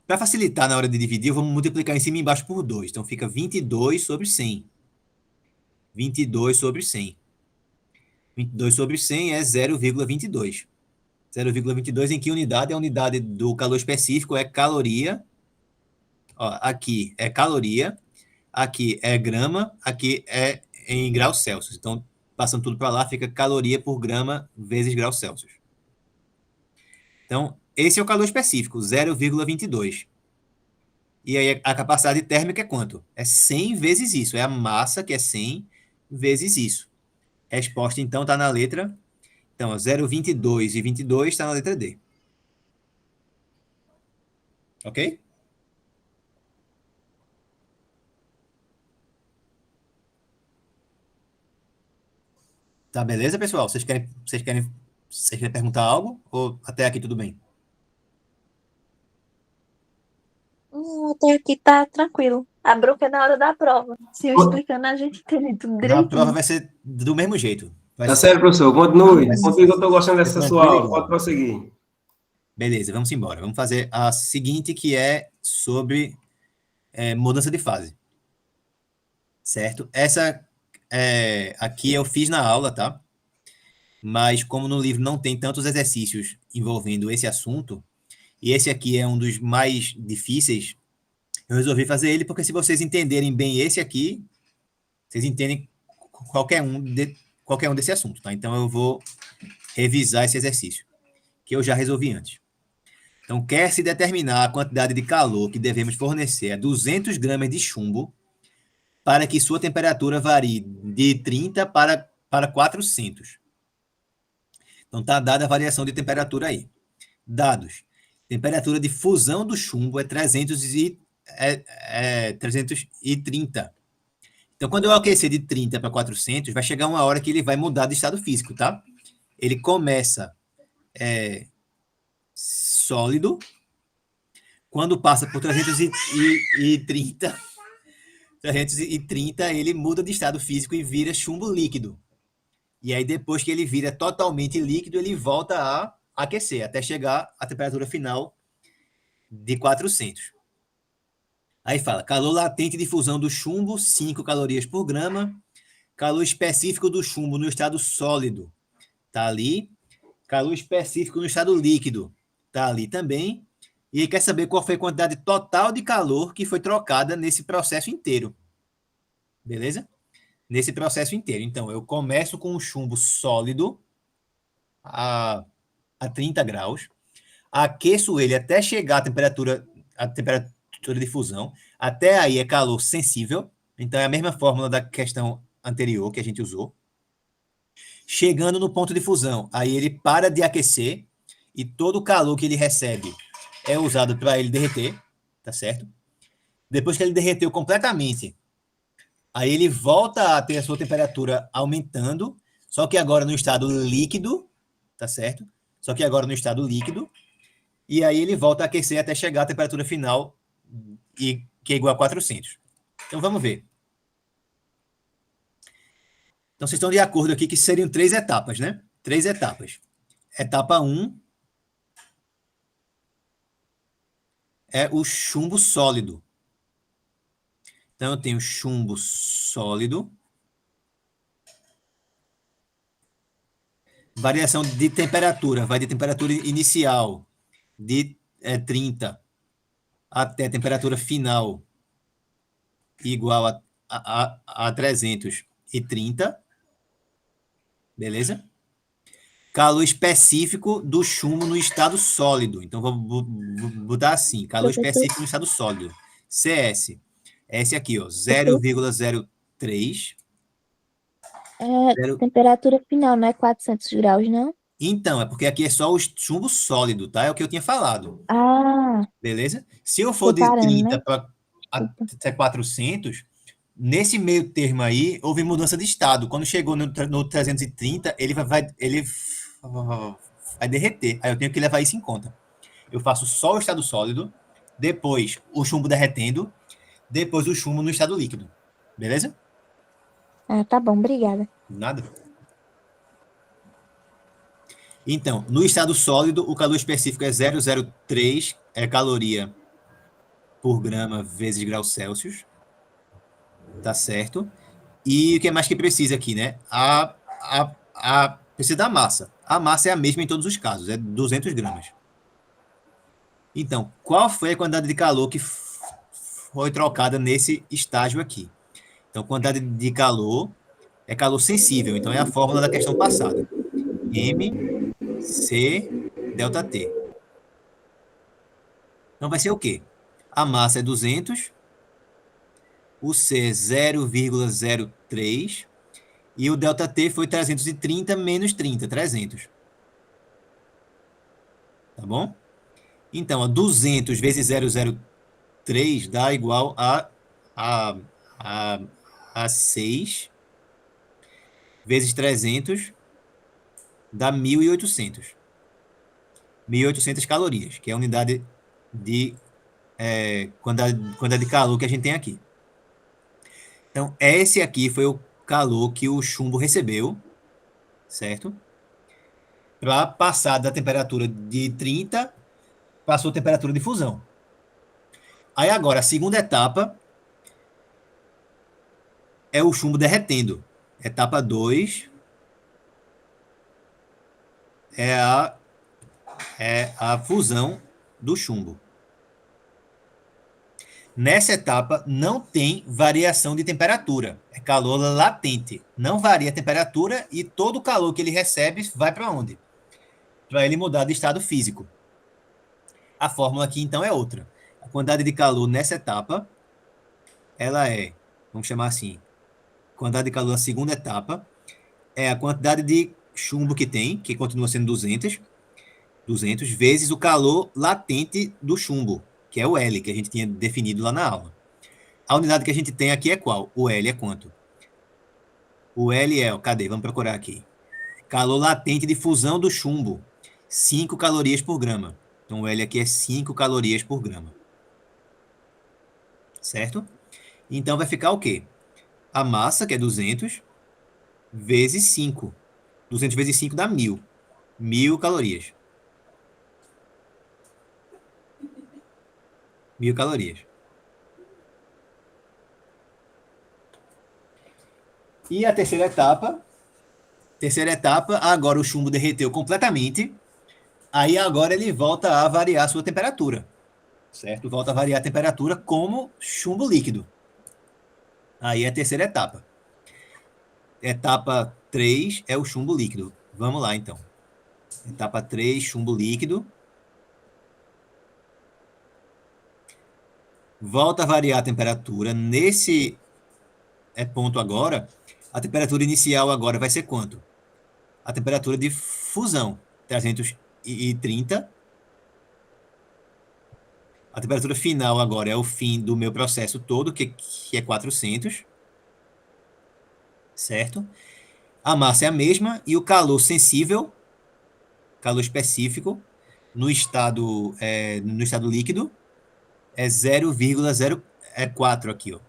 Para facilitar na hora de dividir, vamos multiplicar em cima e embaixo por 2. Então, fica 22 sobre 100. 22 sobre 100. 22 sobre 100 é 0,22. 0,22 em que unidade? A unidade do calor específico é caloria. Ó, aqui é caloria, aqui é grama, aqui é em graus Celsius. Então, passando tudo para lá, fica caloria por grama vezes graus Celsius. Então, esse é o calor específico, 0,22. E aí a capacidade térmica é quanto? É 100 vezes isso. É a massa, que é 100 vezes isso. Resposta, então, está na letra... Então, 0,22 e 22 está na letra D. Ok? Tá, beleza, pessoal? Vocês querem perguntar algo? Ou até aqui tudo bem? Até aqui tá tranquilo. A bronca é na hora da prova. Se eu explicando, a gente entende tudo Na direitinho. prova vai ser do mesmo jeito. Vai Tá ser... certo, professor. Continue. Vai ser- Continue que eu estou gostando dessa vai ser sua aula. igual. Pode prosseguir. Beleza, vamos embora. Vamos fazer a seguinte, que é sobre mudança de fase. Certo? Essa aqui eu fiz na aula, tá? Mas como no livro não tem tantos exercícios envolvendo esse assunto, e esse aqui é um dos mais difíceis, eu resolvi fazer ele porque se vocês entenderem bem esse aqui, vocês entendem qualquer um desse assunto, tá? Então eu vou revisar esse exercício, que eu já resolvi antes. Então, quer se determinar a quantidade de calor que devemos fornecer a 200 gramas de chumbo para que sua temperatura varie de 30 para 400. Então, está dada a variação de temperatura aí. Dados. Temperatura de fusão do chumbo é 330. Então, quando eu aquecer de 30 para 400, vai chegar uma hora que ele vai mudar de estado físico, tá? Ele começa sólido, quando passa por 330, ele muda de estado físico e vira chumbo líquido. E aí, depois que ele vira totalmente líquido, ele volta a aquecer, até chegar à temperatura final de 400. Aí fala, calor latente de fusão do chumbo, 5 calorias por grama. Calor específico do chumbo no estado sólido, tá ali. Calor específico no estado líquido, tá ali também. E ele quer saber qual foi a quantidade total de calor que foi trocada nesse processo inteiro. Beleza? Nesse processo inteiro. Então, eu começo com um chumbo sólido a 30 graus, aqueço ele até chegar a temperatura de fusão. Até aí é calor sensível. Então, é a mesma fórmula da questão anterior que a gente usou. Chegando no ponto de fusão, aí ele para de aquecer e todo o calor que ele recebe é usado para ele derreter, tá certo? Depois que ele derreteu completamente, aí ele volta a ter a sua temperatura aumentando, só que agora no estado líquido, tá certo? Só que agora no estado líquido, e aí ele volta a aquecer até chegar à temperatura final, que é igual a 400. Então vamos ver. Então, vocês estão de acordo aqui que seriam 3 etapas, né? 3 etapas. Etapa 1 é o chumbo sólido. Então, eu tenho chumbo sólido. Variação de temperatura. Vai de temperatura inicial de 30 até temperatura final igual a 330. Beleza? Calor específico do chumbo no estado sólido. Então, vou botar assim. Calor específico no estado sólido. CS. Esse aqui, ó. 0,03. Temperatura final, não é 400 graus, não? Então, é porque aqui é só o chumbo sólido, tá? É o que eu tinha falado. Beleza? Se eu for de Separando, 30 né? para até 400, nesse meio termo aí, houve mudança de estado. Quando chegou no 330, ele vai derreter. Aí eu tenho que levar isso em conta. Eu faço só o estado sólido, depois o chumbo derretendo, depois o chumbo no estado líquido. Beleza? Tá bom, obrigada. Nada. Então, no estado sólido, o calor específico é 0,03 caloria por grama vezes graus Celsius. Tá certo? E o que mais que precisa aqui, né? Precisa da massa. A massa é a mesma em todos os casos, é 200 gramas. Então, qual foi a quantidade de calor que foi trocada nesse estágio aqui? Então, quantidade de calor é calor sensível. Então, é a fórmula da questão passada. M, C, delta T. Então, vai ser o quê? A massa é 200, o C é 0,03 e o delta T foi 330 menos 30, 300. Tá bom? Então, 200 vezes 0,03 dá igual a 6 vezes 300 dá 1.800. 1.800 calorias, que é a unidade de quantidade de calor que a gente tem aqui. Então, esse aqui foi o calor que o chumbo recebeu, certo? Para passar da temperatura de 30 para a sua temperatura de fusão. Aí agora, a segunda etapa é o chumbo derretendo. Etapa 2 é a fusão do chumbo. Nessa etapa, não tem variação de temperatura. É calor latente. Não varia a temperatura e todo o calor que ele recebe vai para onde? Para ele mudar de estado físico. A fórmula aqui, então, é outra. A quantidade de calor nessa etapa, ela é, vamos chamar assim, quantidade de calor na segunda etapa, é a quantidade de chumbo que tem, que continua sendo 200 vezes o calor latente do chumbo, que é o L, que a gente tinha definido lá na aula. A unidade que a gente tem aqui é qual? O L é quanto? O L é, cadê? Vamos procurar aqui. Calor latente de fusão do chumbo, 5 calorias por grama. Então, o L aqui é 5 calorias por grama. Certo? Então, vai ficar o quê? A massa, que é 200, vezes 5. 200 vezes 5 dá 1.000. 1.000 calorias. 1.000 calorias. E a terceira etapa, agora o chumbo derreteu completamente. Aí agora ele volta a variar a sua temperatura. certo? Volta a variar a temperatura como chumbo líquido. Aí é a terceira etapa. Etapa 3 é o chumbo líquido. Vamos lá, então. Etapa 3, chumbo líquido. Volta a variar a temperatura. Nesse ponto agora, a temperatura inicial agora vai ser quanto? A temperatura de fusão, 330. A temperatura final agora é o fim do meu processo todo, que é 400. Certo? A massa é a mesma e o calor sensível, calor específico, no estado líquido, é 0,04 aqui, ó.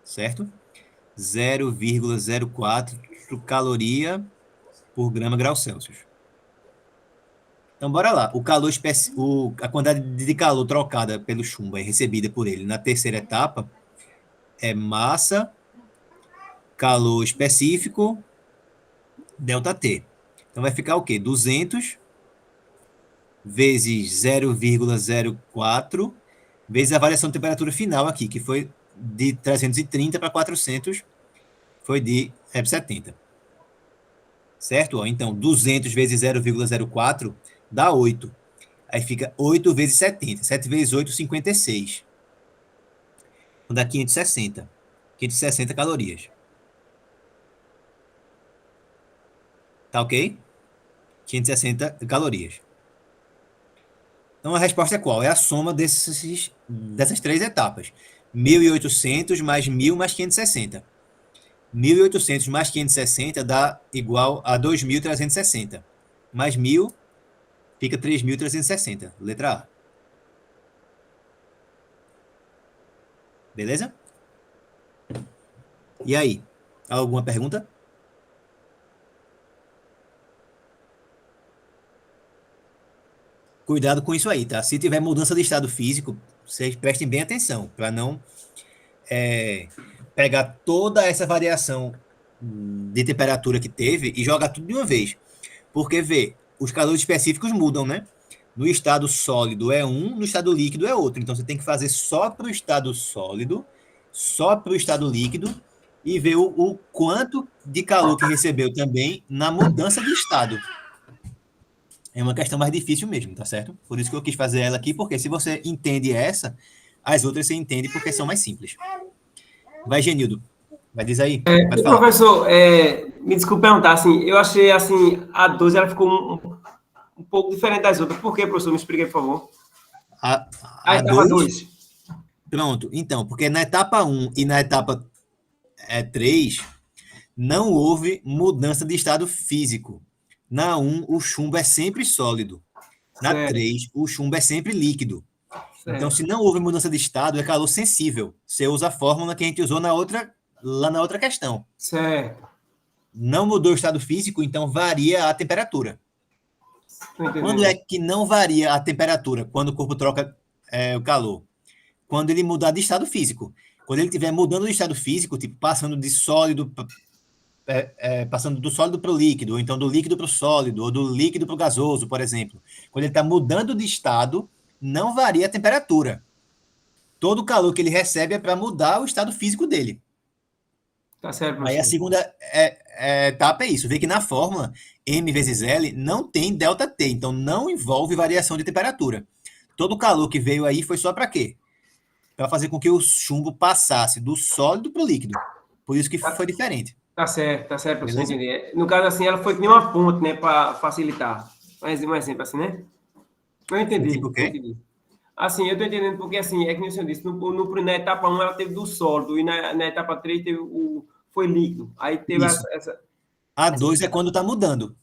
Certo? 0,04 caloria por grama grau Celsius. Então, bora lá. A quantidade de calor trocada pelo chumbo e recebida por ele na terceira etapa é massa, calor específico, ΔT. Então, vai ficar o quê? 200 vezes 0,04 vezes a variação de temperatura final aqui, que foi de 330 para 400, foi de 70. Certo? Então, 200 vezes 0,04 dá 8. Aí fica 8 vezes 70. 7 vezes 8, 56. Então, dá 560. 560 calorias. Tá ok? 560 calorias. Então, a resposta é qual? É a soma dessas três etapas. 1.800 mais 1.000 mais 560. 1.800 mais 560 dá igual a 2.360. Mais 1.000 fica 3.360. Letra A. Beleza? E aí? Alguma pergunta? Cuidado com isso aí, tá? Se tiver mudança de estado físico, vocês prestem bem atenção, para não pegar toda essa variação de temperatura que teve e jogar tudo de uma vez. Porque, vê, os calores específicos mudam, né? No estado sólido é um, no estado líquido é outro. Então, você tem que fazer só para o estado sólido, só para o estado líquido, e ver o quanto de calor que recebeu também na mudança de estado. É uma questão mais difícil mesmo, tá certo? Por isso que eu quis fazer ela aqui, porque se você entende essa, as outras você entende porque são mais simples. Vai, Genildo. Vai, diz aí. Pode falar. Professor, me desculpe perguntar, assim, eu achei, assim, a 12, ela ficou um pouco diferente das outras. Por quê, professor? Me explique, por favor. A etapa 2. Pronto. Então, porque na etapa 1 e na etapa 3, não houve mudança de estado físico. Na 1, o chumbo é sempre sólido. Na 3, o chumbo é sempre líquido. Certo. Então, se não houve mudança de estado, é calor sensível. Você usa a fórmula que a gente usou lá na outra questão. Certo. Não mudou o estado físico, então varia a temperatura. Quando é que não varia a temperatura? Quando o corpo troca o calor? Quando ele mudar de estado físico. Quando ele estiver mudando de estado físico, tipo passando de sólido... passando do sólido para o líquido, ou então do líquido para o sólido, ou do líquido para o gasoso, por exemplo. Quando ele está mudando de estado, não varia a temperatura. Todo o calor que ele recebe é para mudar o estado físico dele. Tá certo, professor. Aí a segunda etapa é isso. Vê que na fórmula M vezes L não tem ΔT, então não envolve variação de temperatura. Todo o calor que veio aí foi só para quê? Para fazer com que o chumbo passasse do sólido para o líquido. Por isso que foi diferente. Tá certo, professor, entendi. No caso, assim, ela foi que nem uma ponte, né, para facilitar. Mais um exemplo, assim, né? Eu entendi. Tipo o quê? Entendi. Assim, eu tô entendendo porque, assim, é que nem o senhor disse, na etapa 1 ela teve do sólido, e na etapa 3 teve foi líquido. Aí teve essa... A 2 é quando tá mudando.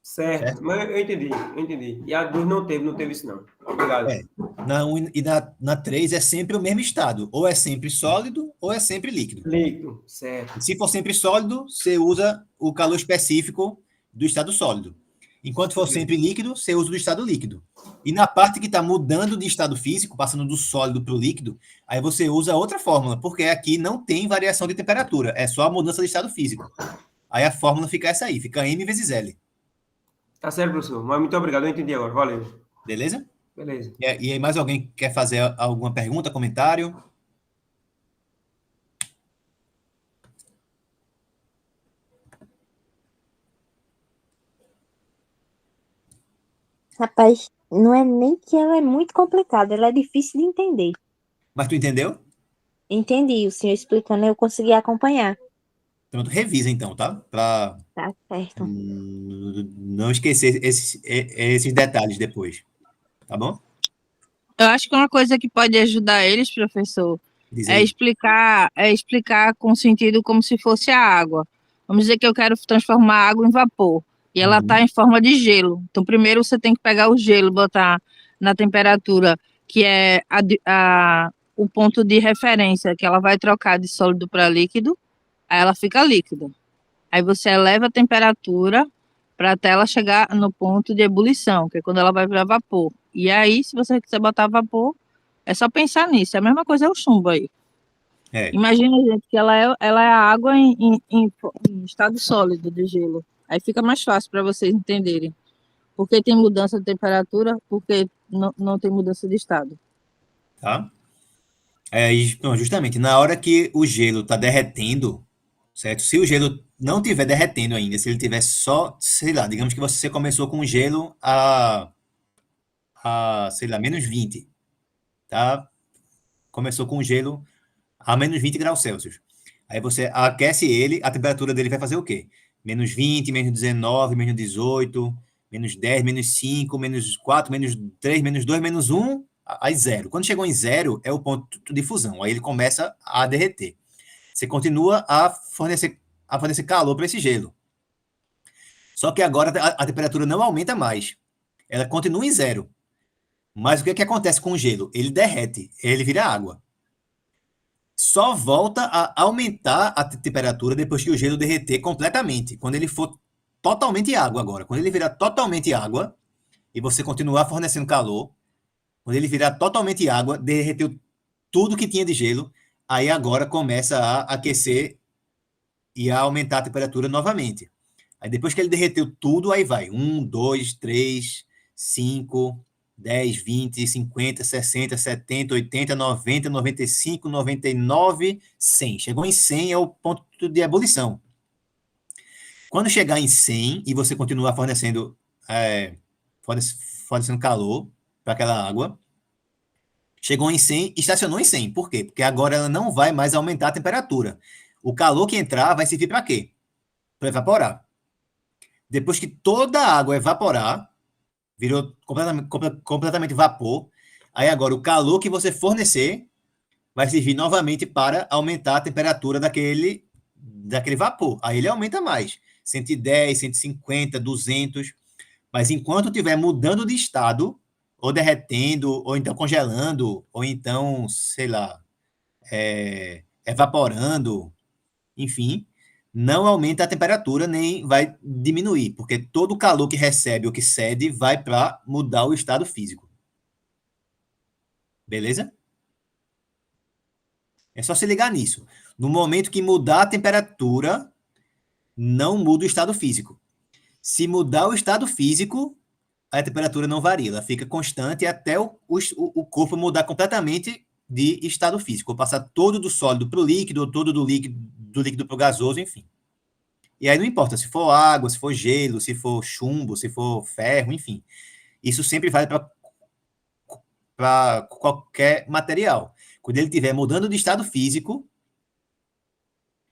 Certo. Mas eu entendi. E a 2 não teve isso, não. Obrigado. Na 1 e na 3 é sempre o mesmo estado. Ou é sempre sólido, ou é sempre líquido. Líquido, certo. Se for sempre sólido, você usa o calor específico do estado sólido. Enquanto for sempre líquido, você usa do estado líquido. E na parte que está mudando de estado físico, passando do sólido para o líquido, aí você usa outra fórmula, porque aqui não tem variação de temperatura, é só a mudança de estado físico. Aí a fórmula fica essa aí, fica M vezes L. Tá certo, professor. Mas muito obrigado, eu entendi agora. Valeu. Beleza? Beleza. E aí, mais alguém quer fazer alguma pergunta, comentário? Rapaz, não é nem que ela é muito complicada, ela é difícil de entender. Mas tu entendeu? Entendi, o senhor explicando, eu consegui acompanhar. Pronto, revisa então, tá? Para Tá certo. não esquecer esses detalhes depois, tá bom? Eu acho que uma coisa que pode ajudar eles, professor, Diz aí. é explicar com sentido como se fosse a água. Vamos dizer que eu quero transformar a água em vapor e ela está Uhum. em forma de gelo. Então, primeiro você tem que pegar o gelo, botar na temperatura que é o ponto de referência, que ela vai trocar de sólido para líquido, aí ela fica líquida. Aí você eleva a temperatura para até ela chegar no ponto de ebulição, que é quando ela vai virar vapor. E aí, se você quiser botar vapor, é só pensar nisso. É a mesma coisa é o chumbo aí. É, Imagina, gente, que ela é a água em estado sólido de gelo. Aí fica mais fácil para vocês entenderem. Porque tem mudança de temperatura, porque não tem mudança de estado. tá? Não, justamente, na hora que o gelo está derretendo, certo? Se o gelo não estiver derretendo ainda, se ele tiver só, sei lá, digamos que você começou com gelo sei lá, -20, tá? Começou com gelo a -20 graus Celsius. Aí você aquece ele, a temperatura dele vai fazer o quê? -20, -19, -18, -10, -5, -4, -3, -2, -1, aí zero. Quando chegou em zero, é o ponto de fusão. Aí ele começa a derreter. Você continua a fornecer calor para esse gelo. Só que agora a temperatura não aumenta mais. Ela continua em zero. Mas o que acontece com o gelo? Ele derrete, ele vira água. Só volta a aumentar a temperatura depois que o gelo derreter completamente. Quando ele for totalmente água agora. Quando ele virar totalmente água e você continuar fornecendo calor, quando ele virar totalmente água, derreteu tudo que tinha de gelo, aí agora começa a aquecer e a aumentar a temperatura novamente. Aí depois que ele derreteu tudo, aí vai 1, 2, 3, 5, 10, 20, 50, 60, 70, 80, 90, 95, 99, 100. Chegou em 100 é o ponto de ebulição. Quando chegar em 100 e você continuar fornecendo calor para aquela água, chegou em 100, estacionou em 100. Por quê? Porque agora ela não vai mais aumentar a temperatura. O calor que entrar vai servir para quê? Para evaporar. Depois que toda a água evaporar, virou completamente vapor, aí agora o calor que você fornecer vai servir novamente para aumentar a temperatura daquele vapor. Aí ele aumenta mais. 110, 150, 200. Mas enquanto estiver mudando de estado, ou derretendo, ou então congelando, ou então, sei lá, evaporando, enfim, não aumenta a temperatura nem vai diminuir, porque todo o calor que recebe ou que cede vai para mudar o estado físico. Beleza? É só se ligar nisso. No momento que mudar a temperatura, não muda o estado físico. Se mudar o estado físico, a temperatura não varia, ela fica constante até o corpo mudar completamente de estado físico, ou passar todo do sólido para o líquido, ou todo do líquido para o gasoso, enfim. E aí não importa se for água, se for gelo, se for chumbo, se for ferro, enfim. Isso sempre vale para qualquer material. Quando ele estiver mudando de estado físico,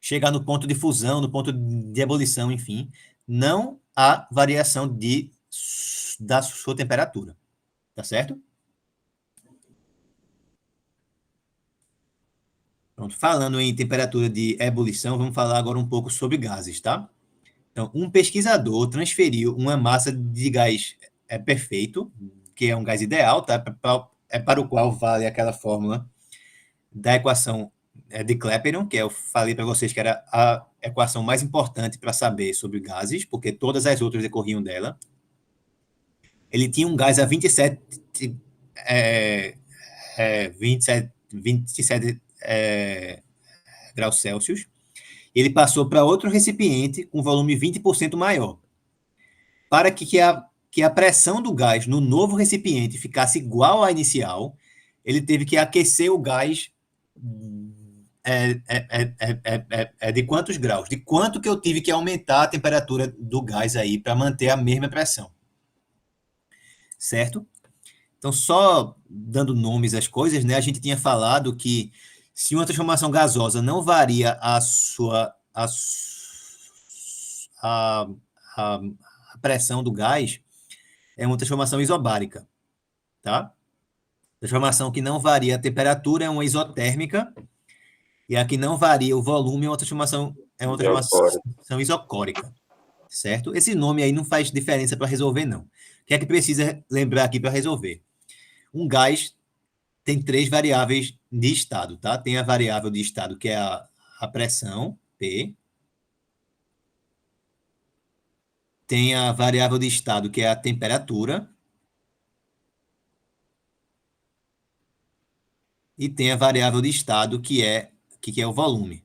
chegar no ponto de fusão, no ponto de ebulição, enfim, não há variação da sua temperatura. Tá certo? Pronto. Falando em temperatura de ebulição, vamos falar agora um pouco sobre gases, tá? Então, um pesquisador transferiu uma massa de gás perfeito, que é um gás ideal, tá? Para o qual vale aquela fórmula da equação de Clapeyron, que eu falei para vocês que era a equação mais importante para saber sobre gases, porque todas as outras decorriam dela. Ele tinha um gás a 27 graus Celsius. Ele passou para outro recipiente com volume 20% maior. Para que que a pressão do gás no novo recipiente ficasse igual à inicial, ele teve que aquecer o gás de quantos graus? De quanto que eu tive que aumentar a temperatura do gás aí para manter a mesma pressão. Certo? Então, só dando nomes às coisas, né? A gente tinha falado que se uma transformação gasosa não varia a pressão do gás, é uma transformação isobárica, tá? Transformação que não varia a temperatura é uma isotérmica, e a que não varia o volume é uma transformação isocórica, certo? Esse nome aí não faz diferença para resolver, não. O que é que precisa lembrar aqui para resolver? Um gás tem 3 variáveis de estado, tá? Tem a variável de estado, que é a pressão, P. Tem a variável de estado, que é a temperatura. E tem a variável de estado, que é o volume.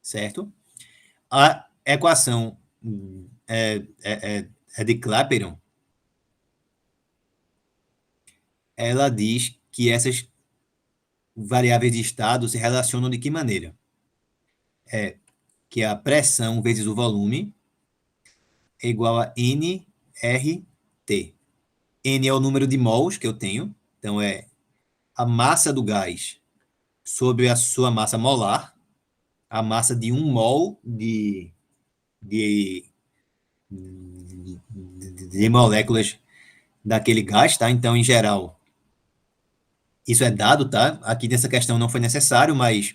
Certo? A equação de Clapeyron, ela diz que essas variáveis de estado se relacionam de que maneira? Que a pressão vezes o volume é igual a nRT. N é o número de mols que eu tenho, então é a massa do gás sobre a sua massa molar, a massa de 1 mol de moléculas daquele gás, tá? Então, em geral, isso é dado, tá? Aqui nessa questão não foi necessário, mas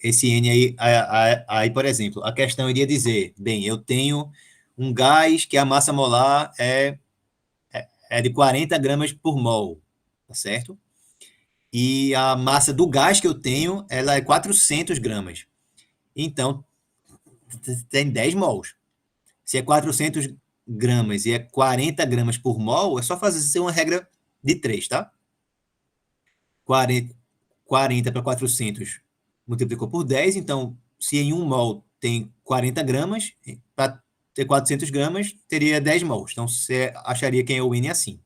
esse N aí, por exemplo, a questão iria dizer, bem, eu tenho um gás que a massa molar é de 40 gramas por mol, tá certo? E a massa do gás que eu tenho, ela é 400 gramas. Então, tem 10 mols. Se é 400 gramas e é 40 gramas por mol, é só fazer uma regra de 3, tá? 40 para 400 multiplicou por 10, então, se em 1 mol tem 40 gramas, para ter 400 gramas, teria 10 mols. Então, você acharia que é o N assim.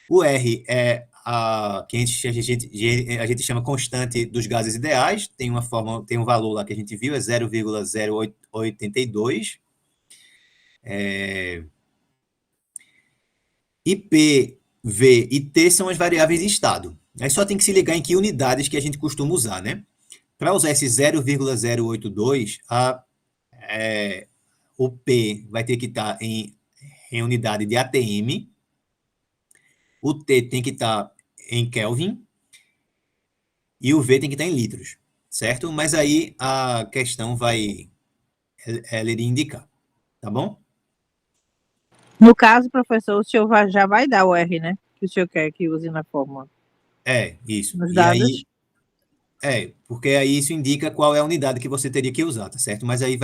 O R é que a gente chama constante dos gases ideais, tem um valor lá que a gente viu, é 0,082. E P, V e T são as variáveis de estado. Aí só tem que se ligar em que unidades que a gente costuma usar, né? Para usar esse 0,082, o P vai ter que estar em unidade de ATM, o T tem que estar em Kelvin e o V tem que estar em litros, certo? Mas aí a questão ela iria indicar, tá bom? No caso, professor, o senhor já vai dar o R, né? Que o senhor quer que use na fórmula. Isso. Nos E dados. aí, porque aí isso indica qual é a unidade que você teria que usar, tá certo? Mas aí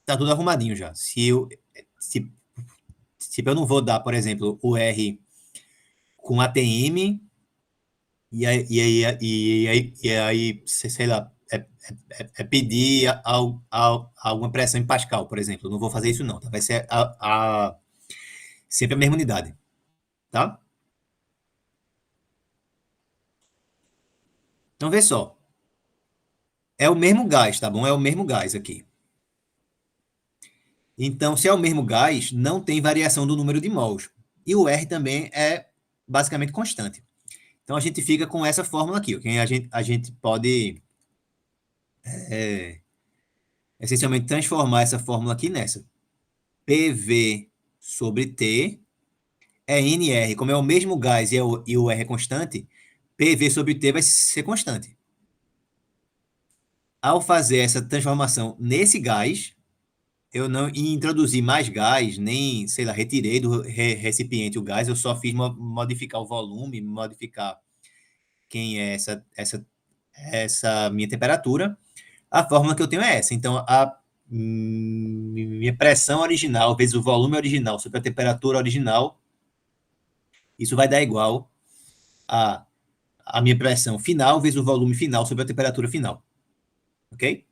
tá tudo arrumadinho já. Se eu não vou dar, por exemplo, o R com ATM, e aí sei lá, pedir alguma pressão em Pascal, por exemplo. Eu não vou fazer isso não, tá? Vai ser sempre a mesma unidade, tá? Então, vê só. É o mesmo gás, tá bom? É o mesmo gás aqui. Então, se é o mesmo gás, não tem variação do número de mols. E o R também é basicamente constante. Então, a gente fica com essa fórmula aqui. Okay? A gente pode essencialmente transformar essa fórmula aqui nessa. PV sobre T é NR. Como é o mesmo gás e o R é constante, PV sobre T vai ser constante. Ao fazer essa transformação nesse gás, eu não introduzi mais gás, nem, sei lá, retirei do recipiente o gás, eu só fiz modificar o volume, modificar quem é essa minha temperatura. A fórmula que eu tenho é essa. Então, a minha pressão original vezes o volume original sobre a temperatura original, isso vai dar igual a minha pressão final vezes o volume final sobre a temperatura final. Ok?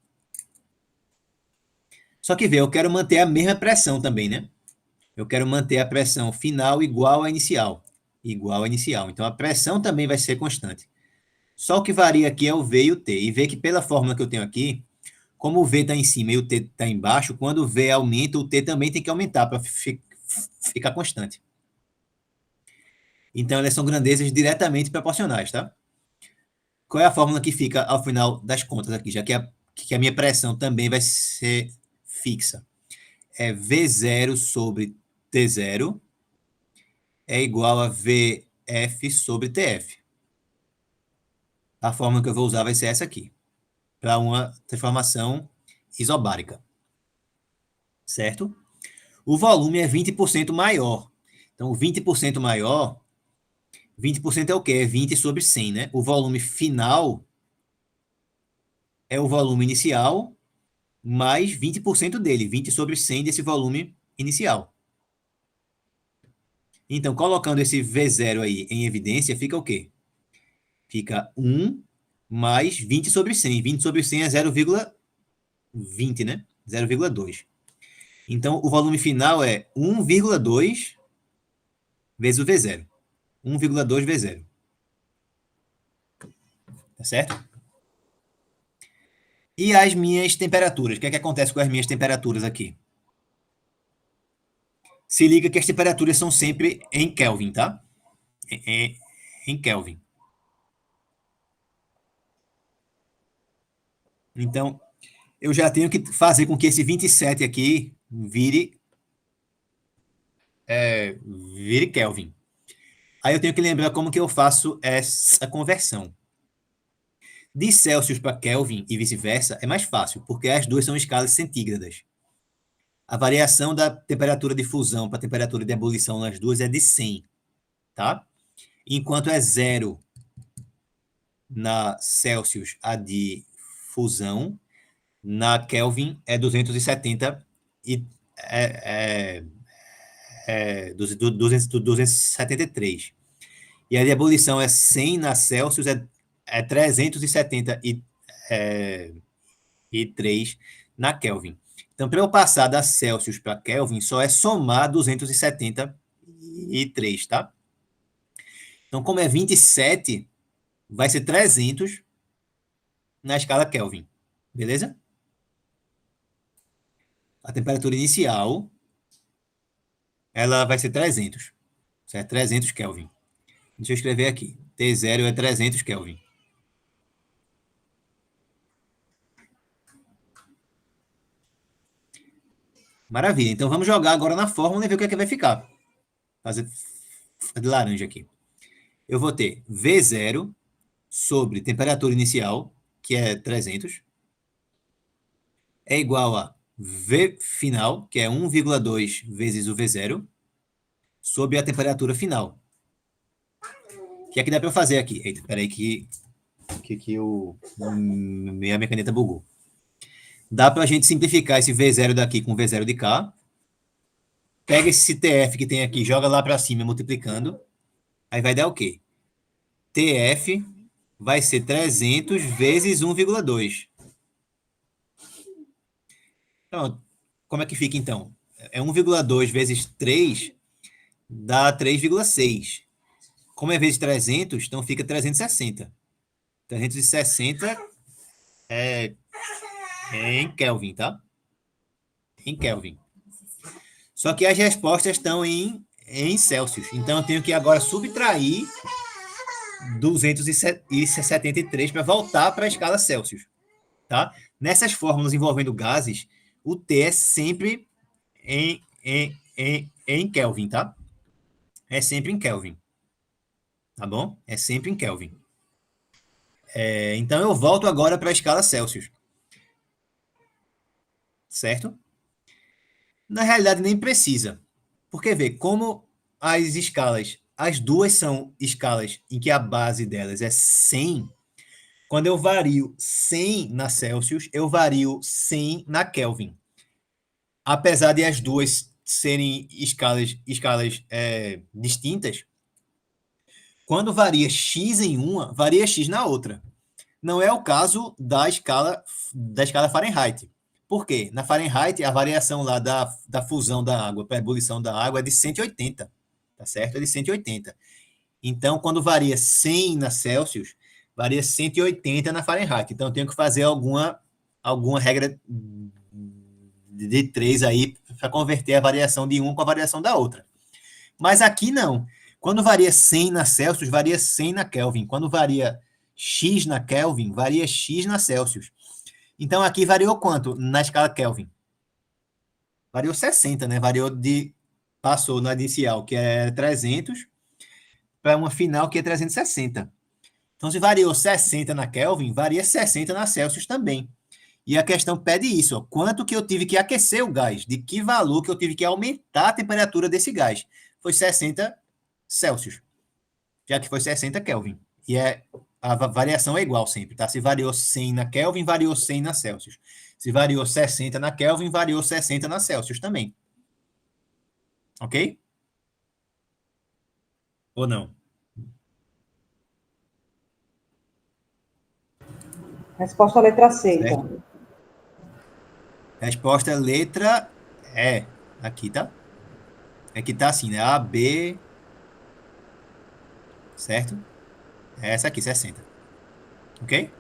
Só que, vê, eu quero manter a mesma pressão também, né? Eu quero manter a pressão final igual à inicial. Igual à inicial. Então, a pressão também vai ser constante. Só o que varia aqui é o V e o T. E vê que pela fórmula que eu tenho aqui, como o V está em cima e o T está embaixo, quando o V aumenta, o T também tem que aumentar para ficar constante. Então, elas são grandezas diretamente proporcionais, tá? Qual é a fórmula que fica ao final das contas aqui, já que a minha pressão também vai ser fixa? É V0 sobre T0 é igual a VF sobre TF. A fórmula que eu vou usar vai ser essa aqui, para uma transformação isobárica. Certo? O volume é 20% maior. Então, 20% maior, 20% é o quê? É 20 sobre 100, né? O volume final é o volume inicial mais 20% dele, 20 sobre 100 desse volume inicial. Então, colocando esse V0 aí em evidência, fica o quê? Fica 1 mais 20 sobre 100. 20 sobre 100 é 0,20, né? 0,2. Então, o volume final é 1,2 vezes o V0. 1,2 V0. Tá certo? E as minhas temperaturas? O que é que acontece com as minhas temperaturas aqui? Se liga que as temperaturas são sempre em Kelvin, tá? Em Kelvin. Então, eu já tenho que fazer com que esse 27 aqui vire Kelvin. Aí eu tenho que lembrar como que eu faço essa conversão. De Celsius para Kelvin e vice-versa é mais fácil, porque as duas são escalas centígradas. A variação da temperatura de fusão para a temperatura de ebulição nas duas é de 100, tá? Enquanto é 0 na Celsius a de fusão, na Kelvin é 270 e 273. E a de ebulição é 100 na Celsius, é 373 na Kelvin. Então, para eu passar da Celsius para Kelvin, só é somar 273, tá? Então, como é 27, vai ser 300 na escala Kelvin. Beleza? A temperatura inicial, ela vai ser 300. Certo? 300 Kelvin. Deixa eu escrever aqui. T0 é 300 Kelvin. Maravilha. Então, vamos jogar agora na fórmula e ver o que é que vai ficar. Fazer de laranja aqui. Eu vou ter V0 sobre temperatura inicial, que é 300, é igual a V final, que é 1,2 vezes o V0, sobre a temperatura final. O que é que dá para eu fazer aqui? Eita, peraí que minha caneta bugou. Dá para a gente simplificar esse V0 daqui com V0 de cá. Pega esse TF que tem aqui, joga lá para cima multiplicando. Aí vai dar o quê? TF vai ser 300 vezes 1,2. Então, como é que fica então? É 1,2 vezes 3 dá 3,6. Como é vezes 300, então fica 360. 360 é em Kelvin, tá? Em Kelvin. Só que as respostas estão em Celsius. Então, eu tenho que agora subtrair 273 para voltar para a escala Celsius. Tá? Nessas fórmulas envolvendo gases, o T é sempre em Kelvin, tá? É sempre em Kelvin. Tá bom? É sempre em Kelvin. Então, eu volto agora para a escala Celsius. Certo? Na realidade, nem precisa. Porque, vê, como as escalas, as duas são escalas em que a base delas é 100, quando eu vario 100 na Celsius, eu vario 100 na Kelvin. Apesar de as duas serem escalas distintas, quando varia x em uma, varia x na outra. Não é o caso da escala Fahrenheit. Por quê? Na Fahrenheit, a variação lá da fusão da água para a ebulição da água é de 180, tá certo? É de 180. Então, quando varia 100 na Celsius, varia 180 na Fahrenheit. Então, eu tenho que fazer alguma regra de 3 aí para converter a variação de um com a variação da outra. Mas aqui não. Quando varia 100 na Celsius, varia 100 na Kelvin. Quando varia X na Kelvin, varia X na Celsius. Então, aqui variou quanto na escala Kelvin? Variou 60, né? Passou na inicial, que é 300, para uma final, que é 360. Então, se variou 60 na Kelvin, varia 60 na Celsius também. E a questão pede isso, ó, quanto que eu tive que aquecer o gás, de que valor que eu tive que aumentar a temperatura desse gás. Foi 60 Celsius, já que foi 60 Kelvin. E a variação é igual sempre, tá? Se variou 100 na Kelvin, variou 100 na Celsius. Se variou 60 na Kelvin, variou 60 na Celsius também. Ok? Ou não? Resposta letra C, Certo. então. Resposta letra E. Aqui, tá? Aqui tá assim, né? A, B. Certo? É essa aqui, 60. Ok?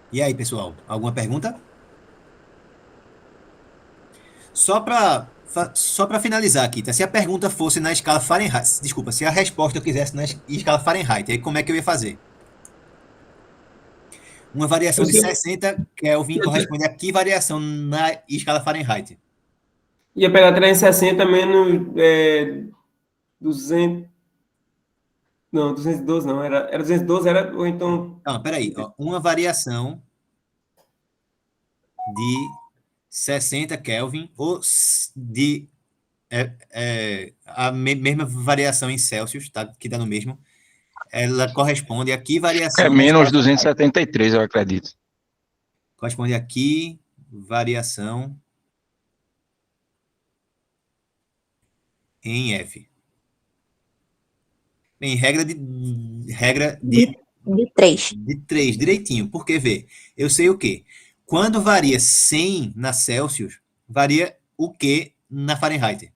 E aí, pessoal? Alguma pergunta? Só para finalizar aqui, tá? Se a pergunta fosse na escala Fahrenheit, desculpa, se a resposta eu quisesse na escala Fahrenheit, aí como é que eu ia fazer? Uma variação de 60 Kelvin corresponde a que variação na escala Fahrenheit? Ia pegar 360 menos 200. Não, 212 não. Era 212, ou então. Não, peraí. Ó, uma variação de 60 Kelvin ou de a mesma variação em Celsius, tá? Que dá no mesmo. Ela corresponde a que variação? É menos 273, eu acredito. Corresponde a que variação em F? Bem, regra de 3. De 3, direitinho. Porque, vê, eu sei o quê? Quando varia 100 na Celsius, varia o quê na Fahrenheit?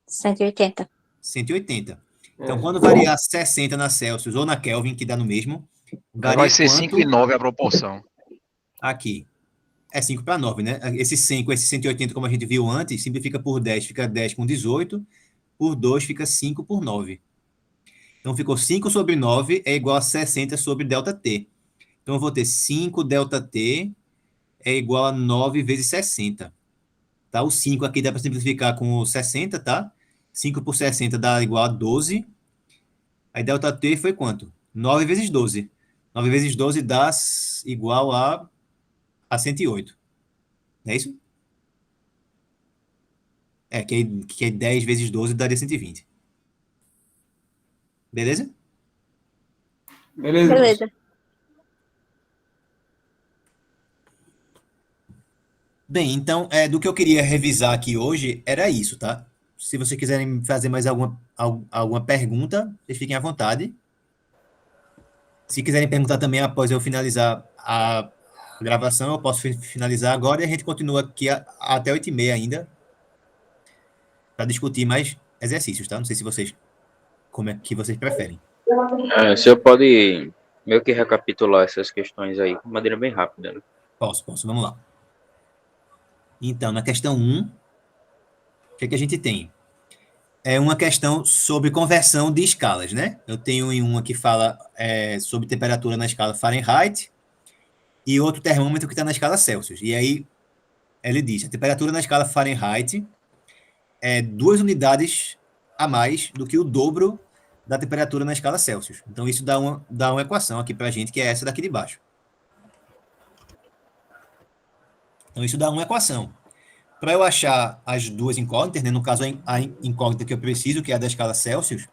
180. 180. Então, quando variar 60 na Celsius ou na Kelvin, que dá no mesmo, varia Vai ser quanto? 5 e 9 a proporção. Aqui. É 5 para 9, né? Esse 100 com esse 180, como a gente viu antes, simplifica por 10, fica 10 com 18. Por 2 fica 5 por 9. Então, ficou 5 sobre 9 é igual a 60 sobre ΔT. Então, eu vou ter 5 ΔT é igual a 9 vezes 60. Tá? O 5 aqui dá para simplificar com o 60, tá? 5 por 60 dá igual a 12. Aí ΔT foi quanto? 9 vezes 12. 9 vezes 12 dá igual a 108. Não é isso? Que é 10 vezes 12 daria 120. Beleza? Beleza. Bem, então, do que eu queria revisar aqui hoje, era isso, tá? Se vocês quiserem fazer mais alguma pergunta, vocês fiquem à vontade. Se quiserem perguntar também após eu finalizar a gravação, eu posso finalizar agora e a gente continua aqui até 8h30 ainda para discutir mais exercícios, tá? Não sei se vocês, como é que vocês preferem. Se eu pode meio que recapitular essas questões aí de maneira bem rápida, né? Posso. Vamos lá. Então, na questão 1, o que a gente tem? É uma questão sobre conversão de escalas, né? Eu tenho uma que fala sobre temperatura na escala Fahrenheit e outro termômetro que está na escala Celsius. E aí, ele diz, a temperatura na escala Fahrenheit é 2 unidades a mais do que o dobro da temperatura na escala Celsius. Então, isso dá uma equação aqui para a gente, que é essa daqui de baixo. Então, isso dá uma equação. Para eu achar as duas incógnitas, né, no caso a incógnita que eu preciso, que é a da escala Celsius,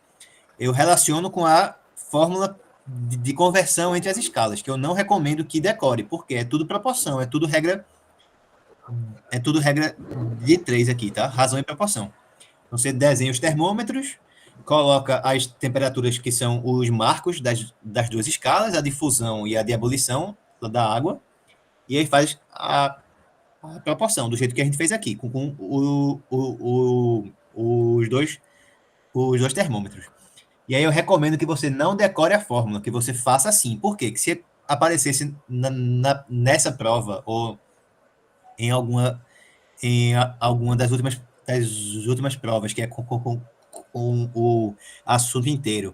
eu relaciono com a fórmula de conversão entre as escalas, que eu não recomendo que decore, porque é tudo proporção, é tudo regra de 3 aqui, tá? Razão e proporção. Então, você desenha os termômetros, coloca as temperaturas que são os marcos das duas escalas, a de fusão e a de ebulição da água, e aí faz a proporção, do jeito que a gente fez aqui, com os dois termômetros. E aí eu recomendo que você não decore a fórmula, que você faça assim. Por quê? Que se aparecesse nessa prova ou em alguma das últimas provas, que é com o assunto inteiro,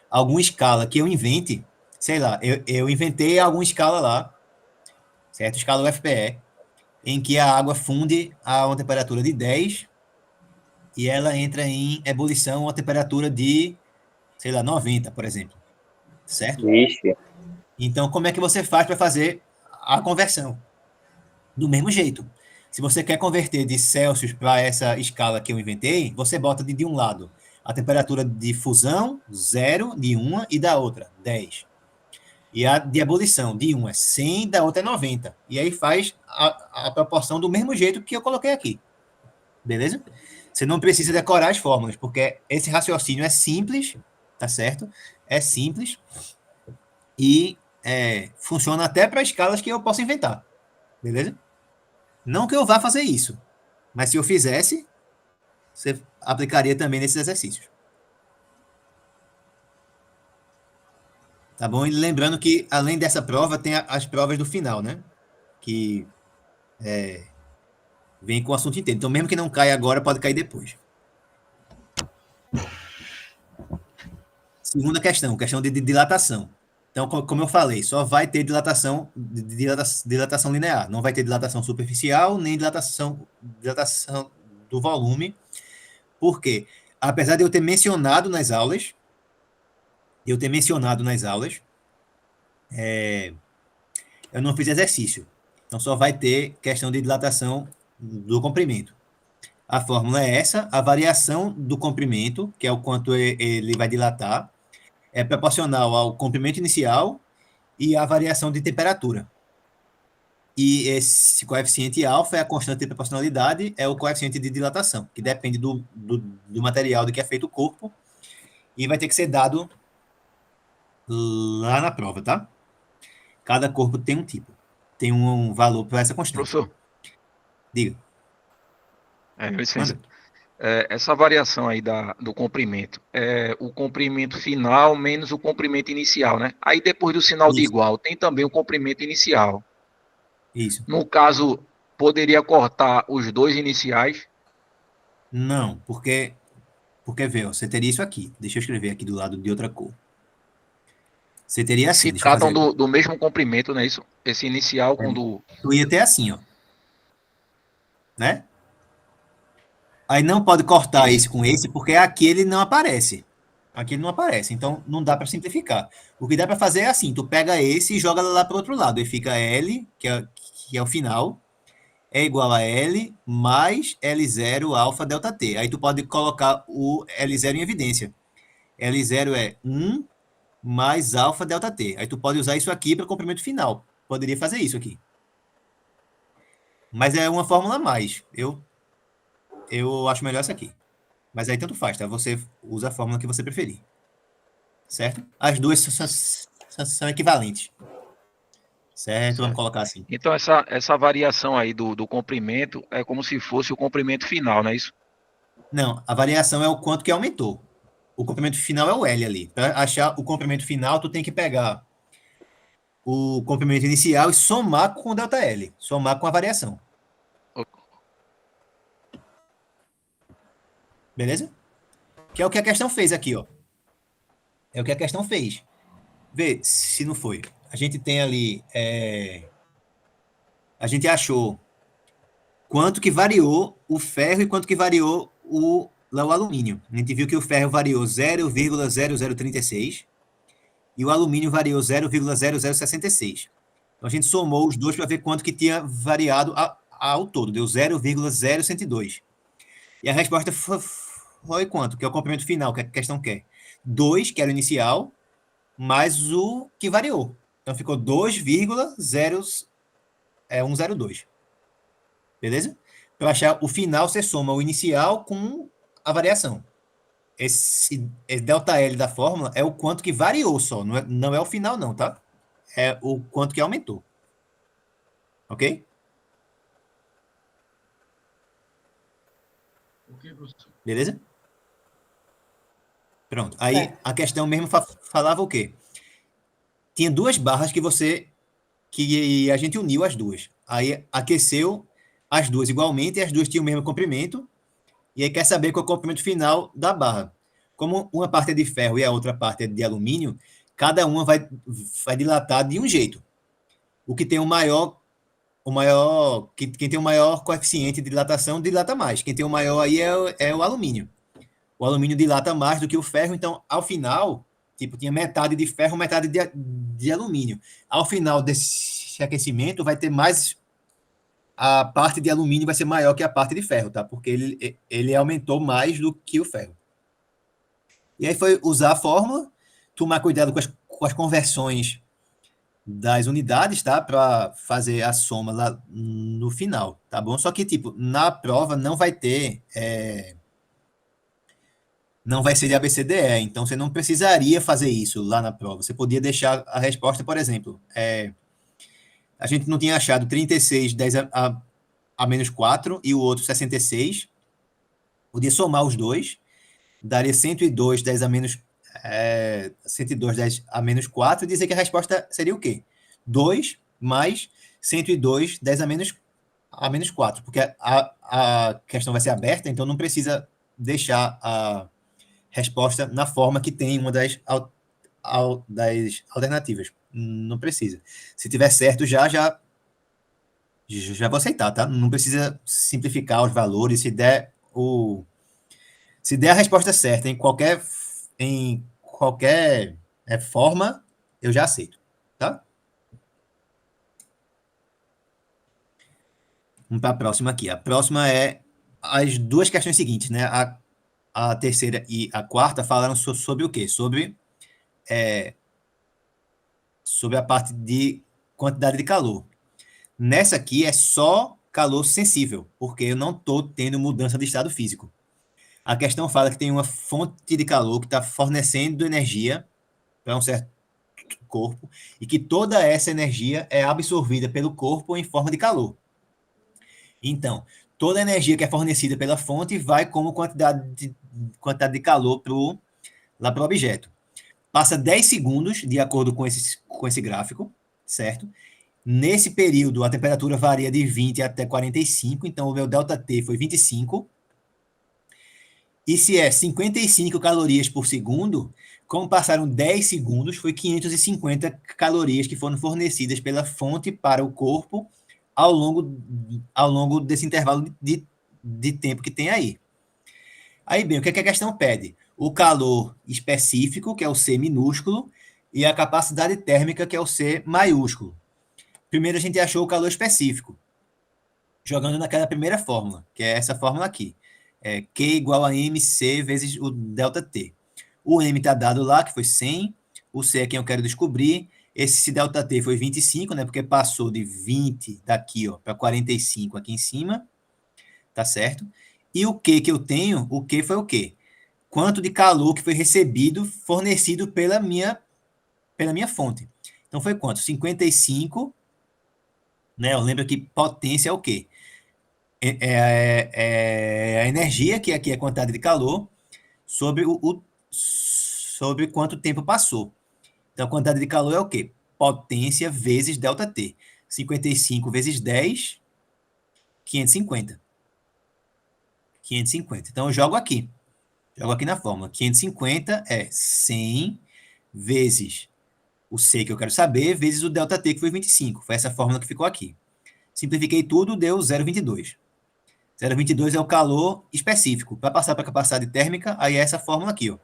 alguma escala que eu invente, sei lá, eu inventei alguma escala lá, certo? Escala UFPE, em que a água funde a uma temperatura de 10 e ela entra em ebulição a uma temperatura de, sei lá, 90, por exemplo. Certo? Vixe. Então, como é que você faz para fazer a conversão? Do mesmo jeito. Se você quer converter de Celsius para essa escala que eu inventei, você bota de um lado a temperatura de fusão, 0, de uma, e da outra, 10. E a de ebulição, de um é 100, da outra é 90. E aí faz a proporção do mesmo jeito que eu coloquei aqui. Beleza? Você não precisa decorar as fórmulas, porque esse raciocínio é simples, tá certo? É simples e funciona até para escalas que eu posso inventar. Beleza? Não que eu vá fazer isso, mas se eu fizesse, você aplicaria também nesses exercícios. Tá bom? E lembrando que, além dessa prova, tem as provas do final, né? Que vem com o assunto inteiro. Então, mesmo que não caia agora, pode cair depois. Segunda questão de dilatação. Então, como eu falei, só vai ter dilatação linear. Não vai ter dilatação superficial, nem dilatação do volume. Por quê? Apesar de eu ter mencionado nas aulas, eu não fiz exercício. Então, só vai ter questão de dilatação do comprimento. A fórmula é essa, a variação do comprimento, que é o quanto ele vai dilatar, é proporcional ao comprimento inicial e à variação de temperatura. E esse coeficiente alfa é a constante de proporcionalidade, é o coeficiente de dilatação, que depende do material de que é feito o corpo, e vai ter que ser dado lá na prova, tá? Cada corpo tem um tipo, tem um valor para essa constante. Professor, Diga. licença. Essa variação aí do comprimento, é o comprimento final menos o comprimento inicial, né? Aí depois do sinal de Isso. igual, tem também o comprimento inicial. Isso. No caso, poderia cortar os dois iniciais? Não, porque vê, ó, você teria isso aqui. Deixa eu escrever aqui do lado de outra cor. Você teria assim, Se deixa eu tratam fazer. do mesmo comprimento, não é isso? Esse inicial com do... Tu ia ter assim, ó. Né? Aí não pode cortar Isso. esse com esse, porque aqui ele não aparece. Aqui ele não aparece, então não dá para simplificar. O que dá para fazer é assim, tu pega esse e joga lá para o outro lado. Aí fica L, que é o final, é igual a L mais L0 alfa delta T. Aí tu pode colocar o L0 em evidência. L0 é 1 mais alfa delta T. Aí tu pode usar isso aqui para o comprimento final. Poderia fazer isso aqui. Mas é uma fórmula a mais. Eu acho melhor essa aqui. Mas aí tanto faz, tá? Você usa a fórmula que você preferir. Certo? As duas são equivalentes. Certo? Vamos colocar assim. Então, essa variação aí do comprimento é como se fosse o comprimento final, não é isso? Não, a variação é o quanto que aumentou. O comprimento final é o L ali. Para achar o comprimento final, tu tem que pegar o comprimento inicial e somar com o ΔL. Somar com a variação. Beleza? Que é o que a questão fez aqui, ó. É o que a questão fez. Vê se não foi. A gente tem ali... A gente achou quanto que variou o ferro e quanto que variou o alumínio. A gente viu que o ferro variou 0,0036 e o alumínio variou 0,0066. Então, a gente somou os dois para ver quanto que tinha variado ao todo. Deu 0,0102. E a resposta foi quanto? Que é o comprimento final, que a questão quer. 2, que era o inicial, mais o que variou. Então, ficou 2,0102. Beleza? Para achar o final, você soma o inicial com a variação. Esse ΔL da fórmula é o quanto que variou só, não é o final não, tá? É o quanto que aumentou. Ok? Beleza? Pronto. Aí Certo. a questão mesmo falava o quê? Tinha duas barras que a gente uniu as duas. Aí aqueceu as duas igualmente e as duas tinham o mesmo comprimento. E aí quer saber qual é o comprimento final da barra. Como uma parte é de ferro e a outra parte é de alumínio, cada uma vai dilatar de um jeito. O que tem quem tem o maior coeficiente de dilatação dilata mais. Quem tem o maior aí é o alumínio. O alumínio dilata mais do que o ferro, então ao final, tipo, tinha metade de ferro, metade de alumínio. Ao final desse aquecimento vai ter mais, a parte de alumínio vai ser maior que a parte de ferro, tá? Porque ele aumentou mais do que o ferro. E aí foi usar a fórmula, tomar cuidado com as conversões das unidades, tá? Para fazer a soma lá no final, tá bom? Só que, tipo, na prova não vai ter, não vai ser de ABCDE, então você não precisaria fazer isso lá na prova. Você podia deixar a resposta, por exemplo, a gente não tinha achado 36, 10 a menos 4 e o outro 66. Podia somar os dois, daria 102, 10 a menos 102, 10 a menos 4 e dizer que a resposta seria o quê? 2 mais 102, 10 a menos 4, porque a questão vai ser aberta, então não precisa deixar a resposta na forma que tem uma das alternativas. Não precisa. Se tiver certo, já vou aceitar, tá? Não precisa simplificar os valores. Se der a resposta certa em qualquer forma, eu já aceito, tá? Vamos para a próxima aqui. A próxima é as duas questões seguintes, né? A terceira e a quarta falaram sobre o quê? Sobre a parte de quantidade de calor. Nessa aqui é só calor sensível, porque eu não estou tendo mudança de estado físico. A questão fala que tem uma fonte de calor que está fornecendo energia para um certo corpo e que toda essa energia é absorvida pelo corpo em forma de calor. Então, toda a energia que é fornecida pela fonte vai como quantidade de calor lá para o objeto. Passa 10 segundos, de acordo com esse gráfico, certo? Nesse período, a temperatura varia de 20 até 45, então o meu ΔT foi 25. E se é 55 calorias por segundo, como passaram 10 segundos, foi 550 calorias que foram fornecidas pela fonte para o corpo ao longo desse intervalo de tempo que tem aí. Aí, bem, o que é que a questão pede? O calor específico, que é o C minúsculo, e a capacidade térmica, que é o C maiúsculo. Primeiro a gente achou o calor específico, jogando naquela primeira fórmula, que é essa fórmula aqui. Q igual a MC vezes o ΔT. O M está dado lá, que foi 100. O C é quem eu quero descobrir. Esse ΔT foi 25, né? Porque passou de 20 daqui para 45 aqui em cima. Tá certo? E o Q que eu tenho, o Q foi o quê? Quanto de calor que foi fornecido pela minha fonte. Então foi quanto? 55, né? Eu lembro que potência é o quê? A energia, que aqui é a quantidade de calor, sobre sobre quanto tempo passou. Então, a quantidade de calor é o quê? Potência vezes ΔT. 55 vezes 10, 550. 550. Então, eu jogo aqui. Jogo aqui na fórmula. 550 é 100 vezes o C que eu quero saber, vezes o ΔT, que foi 25. Foi essa fórmula que ficou aqui. Simplifiquei tudo, deu 0,22. 0,22 é o calor específico. Para passar para a capacidade térmica, aí é essa fórmula aqui, ó.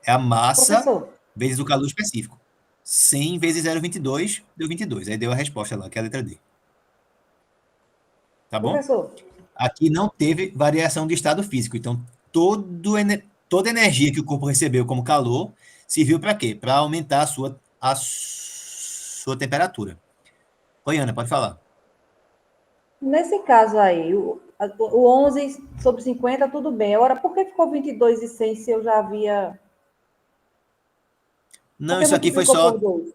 É a massa vezes o calor específico. 100 vezes 0,22 deu 22. Aí deu a resposta lá, que é a letra D. Tá bom? Professor, Aqui não teve variação de estado físico. Então, toda energia que o corpo recebeu como calor serviu para quê? Para aumentar a sua temperatura. Oi, Ana, pode falar. Nesse caso aí, o 11 sobre 50, tudo bem. Agora, por que ficou 22,100 se eu já havia... Por Não, que isso aqui multiplicou por 2?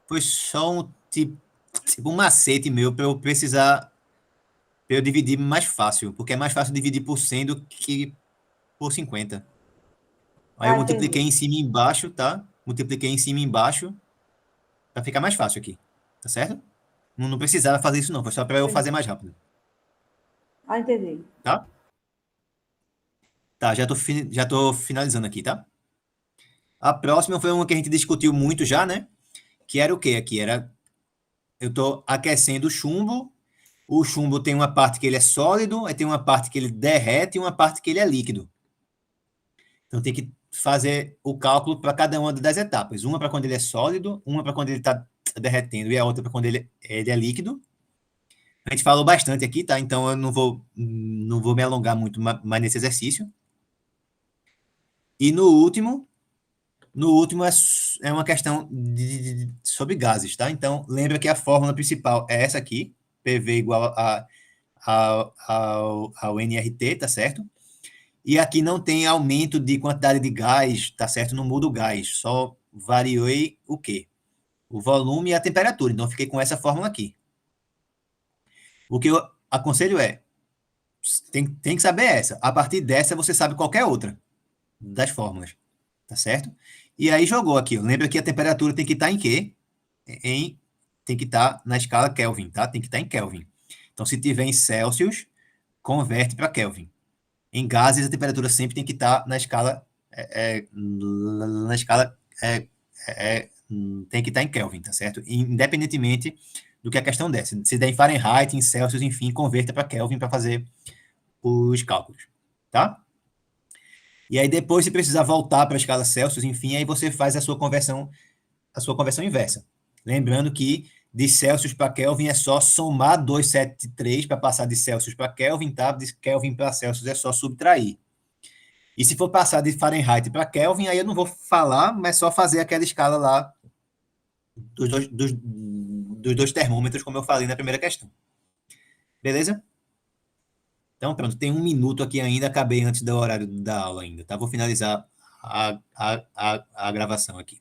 foi só um tipo um macete meu para eu precisar, para eu dividir mais fácil, porque é mais fácil dividir por 100 do que por 50. Aí eu Ah, multipliquei entendi. em cima e embaixo, tá? Multipliquei em cima e embaixo para ficar mais fácil aqui, tá certo? Não precisava fazer isso não, foi só para eu fazer Entendi. mais rápido, Ah, entendi. tá? Tá, já tô finalizando aqui, tá? A próxima foi uma que a gente discutiu muito já, né? Que era o quê? Aqui era, eu tô aquecendo o chumbo tem uma parte que ele é sólido, aí tem uma parte que ele derrete e uma parte que ele é líquido. Então tem que fazer o cálculo para cada uma das etapas. Uma para quando ele é sólido, uma para quando ele está derretendo e a outra para quando ele é líquido. A gente falou bastante aqui, tá? Então eu não vou me alongar muito mais nesse exercício. E no último é uma questão sobre gases, tá? Então lembra que a fórmula principal é essa aqui, PV igual ao nRT, tá certo? E aqui não tem aumento de quantidade de gás, tá certo? Não muda o gás, só variei o quê? O volume e a temperatura. Então, eu fiquei com essa fórmula aqui. O que eu aconselho tem que saber essa. A partir dessa, você sabe qualquer outra das fórmulas, tá certo? E aí, jogou aqui. Lembra que a temperatura tem que estar em quê? Tem que estar na escala Kelvin, tá? Tem que estar em Kelvin. Então, se tiver em Celsius, converte para Kelvin. Em gases, a temperatura sempre tem que estar na escala, tem que estar em Kelvin, tá certo? Independentemente do que a questão der. Se der em Fahrenheit, em Celsius, enfim, converta para Kelvin para fazer os cálculos, tá? E aí depois, se precisar voltar para a escala Celsius, enfim, aí você faz a sua conversão inversa. Lembrando que de Celsius para Kelvin é só somar 273 para passar de Celsius para Kelvin, tá? De Kelvin para Celsius é só subtrair. E se for passar de Fahrenheit para Kelvin, aí eu não vou falar, mas só fazer aquela escala lá dos dois termômetros, como eu falei na primeira questão. Beleza? Então, pronto, tem 1 minuto aqui ainda, acabei antes do horário da aula ainda, tá? Vou finalizar a gravação aqui.